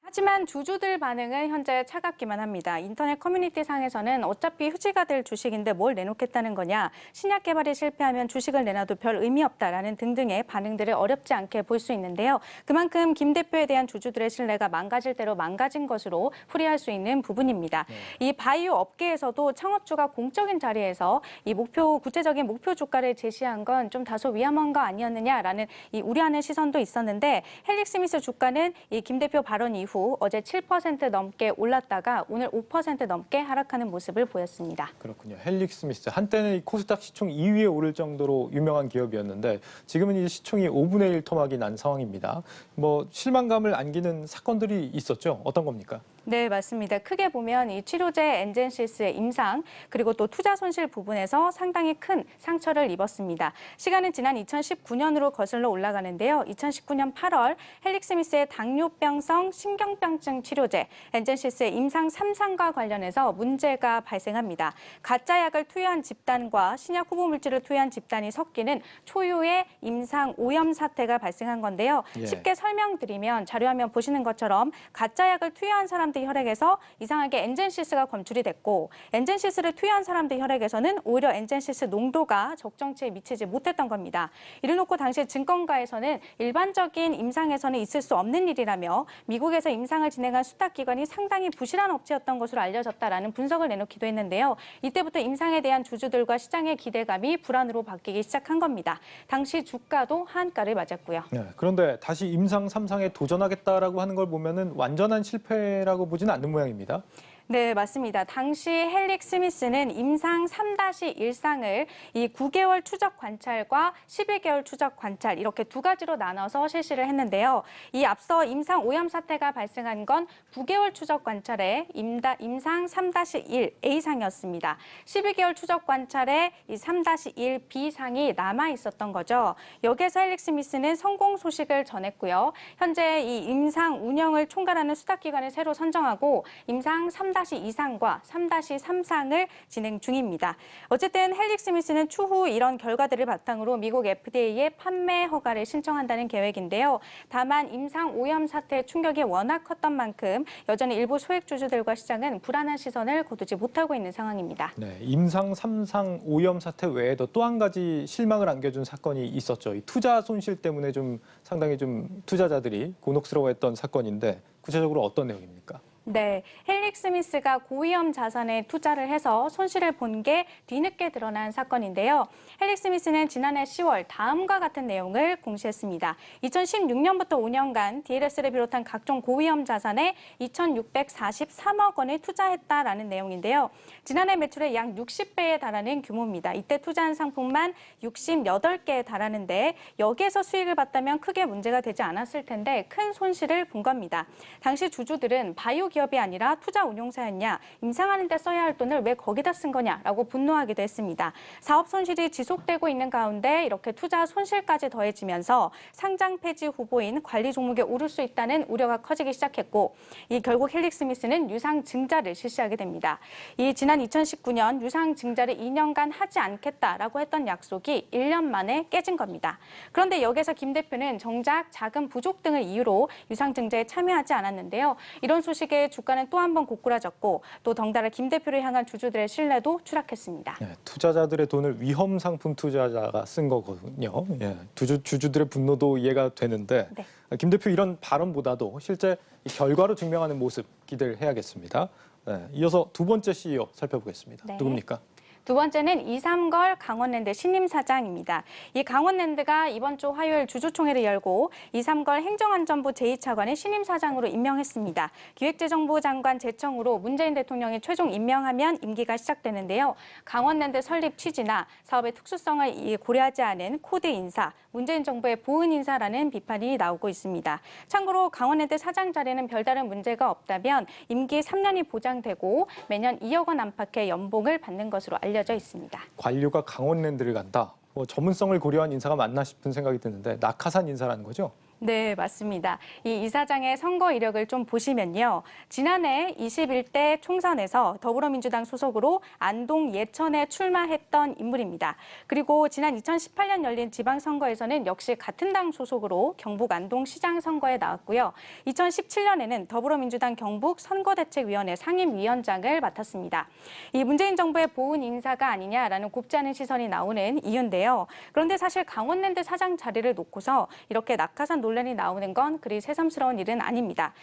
하지만 주주들 반응은 현재 차갑기만 합니다. 인터넷 커뮤니티 상에서는 어차피 휴지가 될 주식인데 뭘 내놓겠다는 거냐, 신약 개발이 실패하면 주식을 내놔도 별 의미 없다라는 등등의 반응들을 어렵지 않게 볼 수 있는데요. 그만큼 김 대표에 대한 주주들의 신뢰가 망가질 대로 망가진 것으로 풀이할 수 있는 부분입니다. 이 바이오 업계에서도 창업주가 공적인 자리에서 이 구체적인 목표 주가를 제시한 건 좀 다소 위험한 거 아니었느냐라는 이 우려하는 시선도 있었는데, 헬릭스미스 주가는 이 김 대표 발언 이후 어제 7% 넘게 올랐다가 오늘 5% 넘게 하락하는 모습을 보였습니다. 그렇군요. 헬릭스미스, 한때는 이 코스닥 시총 2위에 오를 정도로 유명한 기업이었는데 지금은 이제 시총이 5분의 1 토막이 난 상황입니다. 뭐 실망감을 안기는 사건들이 있었죠. 어떤 겁니까? 네, 맞습니다. 크게 보면 이 치료제 엔젠시스의 임상, 그리고 또 투자 손실 부분에서 상당히 큰 상처를 입었습니다. 시간은 지난 2019년으로 거슬러 올라가는데요. 2019년 8월 헬릭스미스의 당뇨병성 신경병증 치료제 엔젠시스의 임상 3상과 관련해서 문제가 발생합니다. 가짜 약을 투여한 집단과 신약 후보 물질을 투여한 집단이 섞이는 초유의 임상 오염 사태가 발생한 건데요. 쉽게 설명드리면 자료화면 보시는 것처럼 가짜 약을 투여한 사람들 혈액에서 이상하게 엔젠시스가 검출이 됐고, 엔젠시스를 투여한 사람들 혈액에서는 오히려 엔젠시스 농도가 적정치에 미치지 못했던 겁니다. 이를 놓고 당시 증권가에서는 일반적인 임상에서는 있을 수 없는 일이라며 미국에서 임상을 진행한 수탁기관이 상당히 부실한 업체였던 것으로 알려졌다라는 분석을 내놓기도 했는데요. 이때부터 임상에 대한 주주들과 시장의 기대감이 불안으로 바뀌기 시작한 겁니다. 당시 주가도 하한가를 맞았고요. 네, 그런데 다시 임상 3상에 도전하겠다라고 하는 걸 보면은 완전한 실패라고 보지는 않는 모양입니다. 네, 맞습니다. 당시 헬릭스미스는 임상 3-1상을 이 9개월 추적 관찰과 11개월 추적 관찰 이렇게 두 가지로 나눠서 실시를 했는데요. 이 앞서 임상 오염 사태가 발생한 건 9개월 추적 관찰에 임상 3-1 A상이었습니다. 12개월 추적 관찰에 이 3-1 B상이 남아 있었던 거죠. 여기에서 헬릭스미스는 성공 소식을 전했고요. 현재 이 임상 운영을 총괄하는 수탁기관을 새로 선정하고 임상 3 3-2상과 3-3상을 진행 중입니다. 어쨌든 헬릭스미스는 추후 이런 결과들을 바탕으로 미국 FDA에 판매 허가를 신청한다는 계획인데요. 다만 임상 오염 사태의 충격이 워낙 컸던 만큼 여전히 일부 소액주주들과 시장은 불안한 시선을 거두지 못하고 있는 상황입니다. 네, 임상 3상 오염 사태 외에도 또 한 가지 실망을 안겨준 사건이 있었죠. 이 투자 손실 때문에 좀 상당히 좀 투자자들이 곤혹스러워했던 사건인데 구체적으로 어떤 내용입니까? 네, 헬릭스미스가 고위험 자산에 투자를 해서 손실을 본 게 뒤늦게 드러난 사건인데요. 헬릭스미스는 지난해 10월 다음과 같은 내용을 공시했습니다. 2016년부터 5년간 DLS를 비롯한 각종 고위험 자산에 2,643억 원을 투자했다라는 내용인데요. 지난해 매출의 약 60배에 달하는 규모입니다. 이때 투자한 상품만 68개에 달하는데 여기에서 수익을 봤다면 크게 문제가 되지 않았을 텐데 큰 손실을 본 겁니다. 당시 주주들은 바이오 기업이 아니라 투자 운용사였냐, 임상하는 데 써야 할 돈을 왜 거기다 쓴 거냐라고 분노하기도 했습니다. 사업 손실이 지속되고 있는 가운데 이렇게 투자 손실까지 더해지면서 상장 폐지 후보인 관리 종목에 오를 수 있다는 우려가 커지기 시작했고, 이 결국 헬릭스미스는 유상 증자를 실시하게 됩니다. 이 지난 2019년 유상 증자를 2년간 하지 않겠다라고 했던 약속이 1년 만에 깨진 겁니다. 그런데 여기서 김 대표는 정작 자금 부족 등을 이유로 유상 증자에 참여하지 않았는데요. 이런 소식에 주가는 또 한 번 고꾸라졌고 또 덩달아 김 대표를 향한 주주들의 신뢰도 추락했습니다. 네, 투자자들의 돈을 위험 상품 투자자가 쓴 거거든요. 예, 주주들의 분노도 이해가 되는데 네. 김 대표 이런 발언보다도 실제 이 결과로 증명하는 모습 기대를 해야겠습니다. 네, 이어서 두 번째 CEO 살펴보겠습니다. 네. 누굽니까? 두 번째는 이삼걸 강원랜드 신임 사장입니다. 이 강원랜드가 이번 주 화요일 주주총회를 열고 이삼걸 행정안전부 제2차관을 신임 사장으로 임명했습니다. 기획재정부 장관 제청으로 문재인 대통령이 최종 임명하면 임기가 시작되는데요. 강원랜드 설립 취지나 사업의 특수성을 고려하지 않은 코드 인사, 문재인 정부의 보은 인사라는 비판이 나오고 있습니다. 참고로 강원랜드 사장 자리는 별다른 문제가 없다면 임기 3년이 보장되고 매년 2억 원 안팎의 연봉을 받는 것으로 알려져 있습니다. 관료가 강원랜드를 간다. 뭐 전문성을 고려한 인사가 맞나 싶은 생각이 드는데 낙하산 인사라는 거죠? 네, 맞습니다. 이 이사장의 선거 이력을 좀 보시면요. 지난해 21대 총선에서 더불어민주당 소속으로 안동 예천에 출마했던 인물입니다. 그리고 지난 2018년 열린 지방선거에서는 역시 같은 당 소속으로 경북 안동시장 선거에 나왔고요. 2017년에는 더불어민주당 경북 선거대책위원회 상임위원장을 맡았습니다. 이 문재인 정부의 보은 인사가 아니냐라는 곱지 않은 시선이 나오는 이유인데요. 그런데 사실 강원랜드 사장 자리를 놓고서 이렇게 낙하산 논란이 나오는 건 그리 새삼스러운 일은 아닙니다.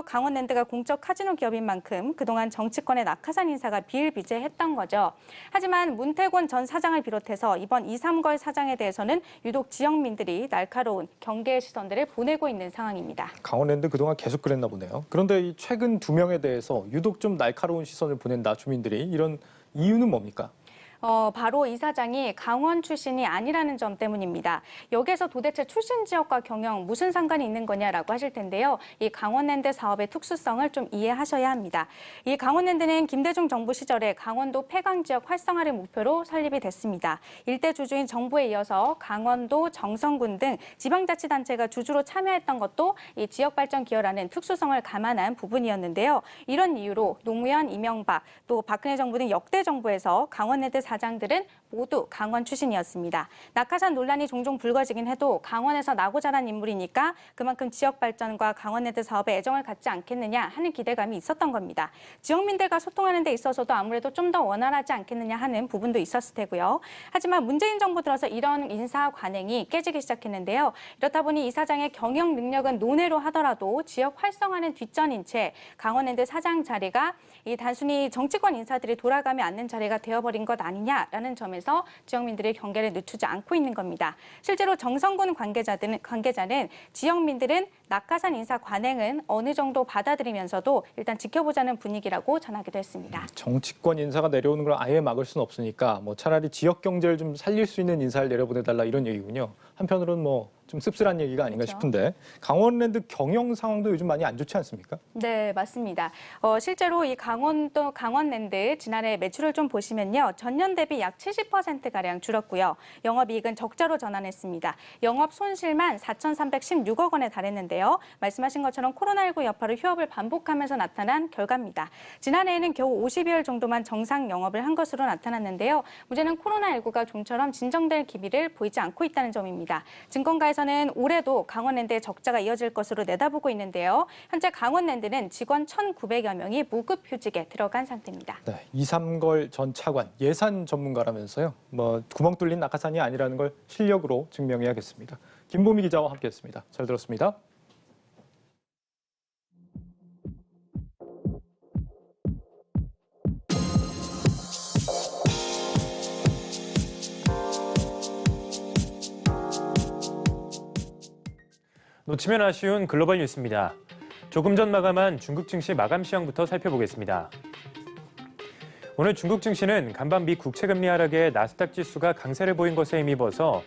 강원랜드가 공적 카지노 기업인 만큼 그동안 정치권의 낙하산 인사가 비일비재했던 거죠. 하지만 문태곤 전 사장을 비롯해서 이번 이삼걸 사장에 대해서는 유독 지역민들이 날카로운 경계의 시선들을 보내고 있는 상황입니다. 강원랜드 그동안 계속 그랬나 보네요. 그런데 이 최근 두 명에 대해서 유독 좀 날카로운 시선을 보낸다, 주민들이. 이런 이유는 뭡니까? 바로 이 사장이 강원 출신이 아니라는 점 때문입니다. 여기에서 도대체 출신 지역과 경영 무슨 상관이 있는 거냐라고 하실 텐데요. 이 강원랜드 사업의 특수성을 좀 이해하셔야 합니다. 이 강원랜드는 김대중 정부 시절에 강원도 폐강 지역 활성화를 목표로 설립이 됐습니다. 일대 주주인 정부에 이어서 강원도, 정선군 등 지방자치단체가 주주로 참여했던 것도 이 지역발전 기여라는 특수성을 감안한 부분이었는데요. 이런 이유로 노무현, 이명박, 또 박근혜 정부 등 역대 정부에서 강원랜드 사장들은 모두 강원 출신이었습니다. 낙하산 논란이 종종 불거지긴 해도 강원에서 나고 자란 인물이니까 그만큼 지역 발전과 강원랜드 사업에 애정을 갖지 않겠느냐 하는 기대감이 있었던 겁니다. 지역민들과 소통하는 데 있어서도 아무래도 좀 더 원활하지 않겠느냐 하는 부분도 있었을 테고요. 하지만 문재인 정부 들어서 이런 인사 관행이 깨지기 시작했는데요. 이렇다 보니 이 사장의 경영 능력은 논외로 하더라도 지역 활성화는 뒷전인 채 강원랜드 사장 자리가 이 단순히 정치권 인사들이 돌아가며 앉는 자리가 되어버린 것 아니냐라는 점에서 지역민들의 경계를 늦추지 않고 있는 겁니다. 실제로 정성군 관계자는 지역민들은 낙하산 인사 관행은 어느 정도 받아들이면서도 일단 지켜보자는 분위기라고 전하기도 했습니다. 정치권 인사가 내려오는 걸 아예 막을 수는 없으니까 뭐 차라리 지역 경제를 좀 살릴 수 있는 인사를 내려보내달라 이런 얘기군요. 한편으로는 뭐 좀 씁쓸한 얘기가 아닌가 그렇죠. 싶은데 강원랜드 경영 상황도 요즘 많이 안 좋지 않습니까? 네, 맞습니다. 실제로 이 강원랜드 지난해 매출을 좀 보시면요. 전년 대비 약 70%가량 줄었고요. 영업이익은 적자로 전환했습니다. 영업 손실만 4,316억 원에 달했는데요. 있는데요. 말씀하신 것처럼 코로나19 여파로 휴업을 반복하면서 나타난 결과입니다. 지난해에는 겨우 50여일 정도만 정상 영업을 한 것으로 나타났는데요. 문제는 코로나19가 좀처럼 진정될 기미를 보이지 않고 있다는 점입니다. 증권가에서는 올해도 강원랜드의 적자가 이어질 것으로 내다보고 있는데요. 현재 강원랜드는 직원 1,900여 명이 무급 휴직에 들어간 상태입니다. 네, 이삼걸 전 차관 예산 전문가라면서요. 구멍 뚫린 낙하산이 아니라는 걸 실력으로 증명해야겠습니다. 김보미 기자와 함께했습니다. 잘 들었습니다. 놓치면 아쉬운 글로벌 뉴스입니다. 조금 전 마감한 중국 증시 마감 시황부터 살펴보겠습니다. 오늘 중국 증시는 간밤 미 국채금리 하락에 나스닥 지수가 강세를 보인 것에 힘입어서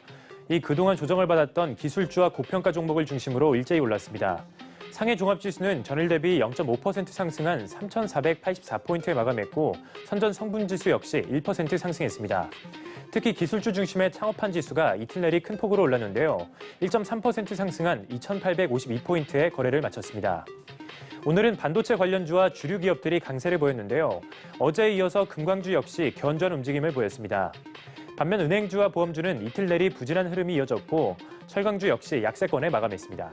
그동안 조정을 받았던 기술주와 고평가 종목을 중심으로 일제히 올랐습니다. 상해 종합지수는 전일 대비 0.5% 상승한 3,484포인트에 마감했고 선전 성분지수 역시 1% 상승했습니다. 특히 기술주 중심의 창업한 지수가 이틀 내리 큰 폭으로 올랐는데요. 1.3% 상승한 2,852포인트에 거래를 마쳤습니다. 오늘은 반도체 관련주와 주류 기업들이 강세를 보였는데요. 어제에 이어서 금광주 역시 견조한 움직임을 보였습니다. 반면 은행주와 보험주는 이틀 내리 부진한 흐름이 이어졌고 철강주 역시 약세권에 마감했습니다.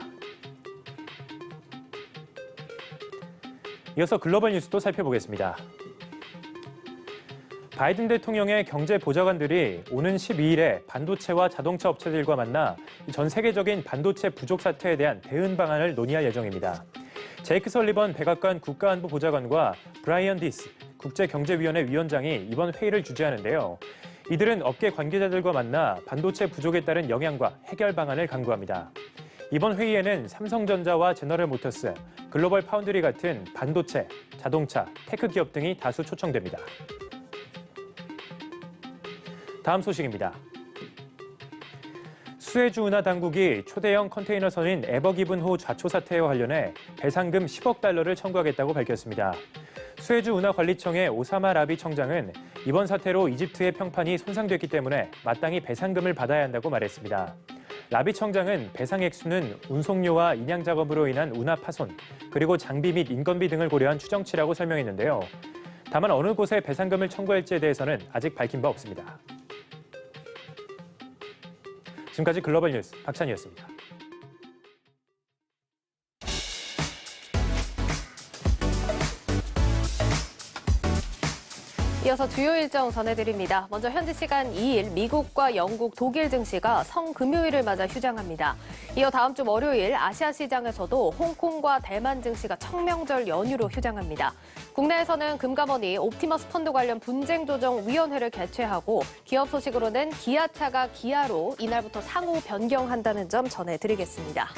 이어서 글로벌 뉴스도 살펴보겠습니다. 바이든 대통령의 경제 보좌관들이 오는 12일에 반도체와 자동차 업체들과 만나 전 세계적인 반도체 부족 사태에 대한 대응 방안을 논의할 예정입니다. 제이크 설리번 백악관 국가안보 보좌관과 브라이언 디스 국제경제위원회 위원장이 이번 회의를 주재하는데요. 이들은 업계 관계자들과 만나 반도체 부족에 따른 영향과 해결 방안을 강구합니다. 이번 회의에는 삼성전자와 제너럴모터스, 글로벌 파운드리 같은 반도체, 자동차, 테크 기업 등이 다수 초청됩니다. 다음 소식입니다. 수에즈 운하 당국이 초대형 컨테이너선인 에버기븐호 좌초 사태와 관련해 배상금 10억 달러를 청구하겠다고 밝혔습니다. 수에즈 운하관리청의 오사마 라비 청장은 이번 사태로 이집트의 평판이 손상됐기 때문에 마땅히 배상금을 받아야 한다고 말했습니다. 라비 청장은 배상 액수는 운송료와 인양 작업으로 인한 운하 파손, 그리고 장비 및 인건비 등을 고려한 추정치라고 설명했는데요. 다만 어느 곳에 배상금을 청구할지에 대해서는 아직 밝힌 바 없습니다. 지금까지 글로벌 뉴스 박찬희였습니다. 이어서 주요 일정 전해드립니다. 먼저 현지 시간 2일 미국과 영국, 독일 증시가 성금요일을 맞아 휴장합니다. 이어 다음 주 월요일 아시아 시장에서도 홍콩과 대만 증시가 청명절 연휴로 휴장합니다. 국내에서는 금감원이 옵티머스 펀드 관련 분쟁 조정 위원회를 개최하고 기업 소식으로는 기아차가 기아로 이날부터 상호 변경한다는 점 전해드리겠습니다.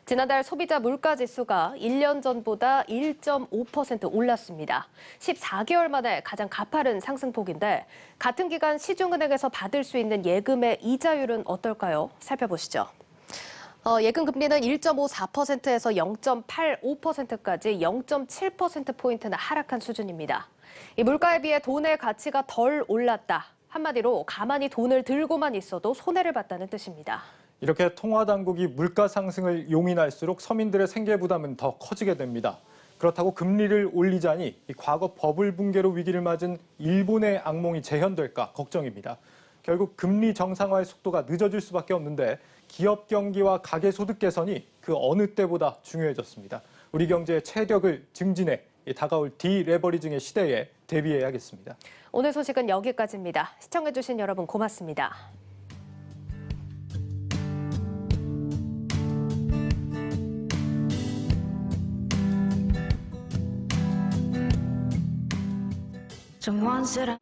지난달 소비자 물가지수가 1년 전보다 1.5% 올랐습니다. 14개월 만에 가장 가파른 상승폭인데 같은 기간 시중은행에서 받을 수 있는 예금의 이자율은 어떨까요? 살펴보시죠. 예금 금리는 1.54%에서 0.85%까지 0.7%포인트나 하락한 수준입니다. 이 물가에 비해 돈의 가치가 덜 올랐다. 한마디로 가만히 돈을 들고만 있어도 손해를 봤다는 뜻입니다. 이렇게 통화당국이 물가 상승을 용인할수록 서민들의 생계 부담은 더 커지게 됩니다. 그렇다고 금리를 올리자니 과거 버블 붕괴로 위기를 맞은 일본의 악몽이 재현될까 걱정입니다. 결국 금리 정상화의 속도가 늦어질 수밖에 없는데 기업 경기와 가계 소득 개선이 그 어느 때보다 중요해졌습니다. 우리 경제의 체력을 증진해 다가올 디레버리징의 시대에 대비해야겠습니다. 오늘 소식은 여기까지입니다. 시청해주신 여러분 고맙습니다. Someone said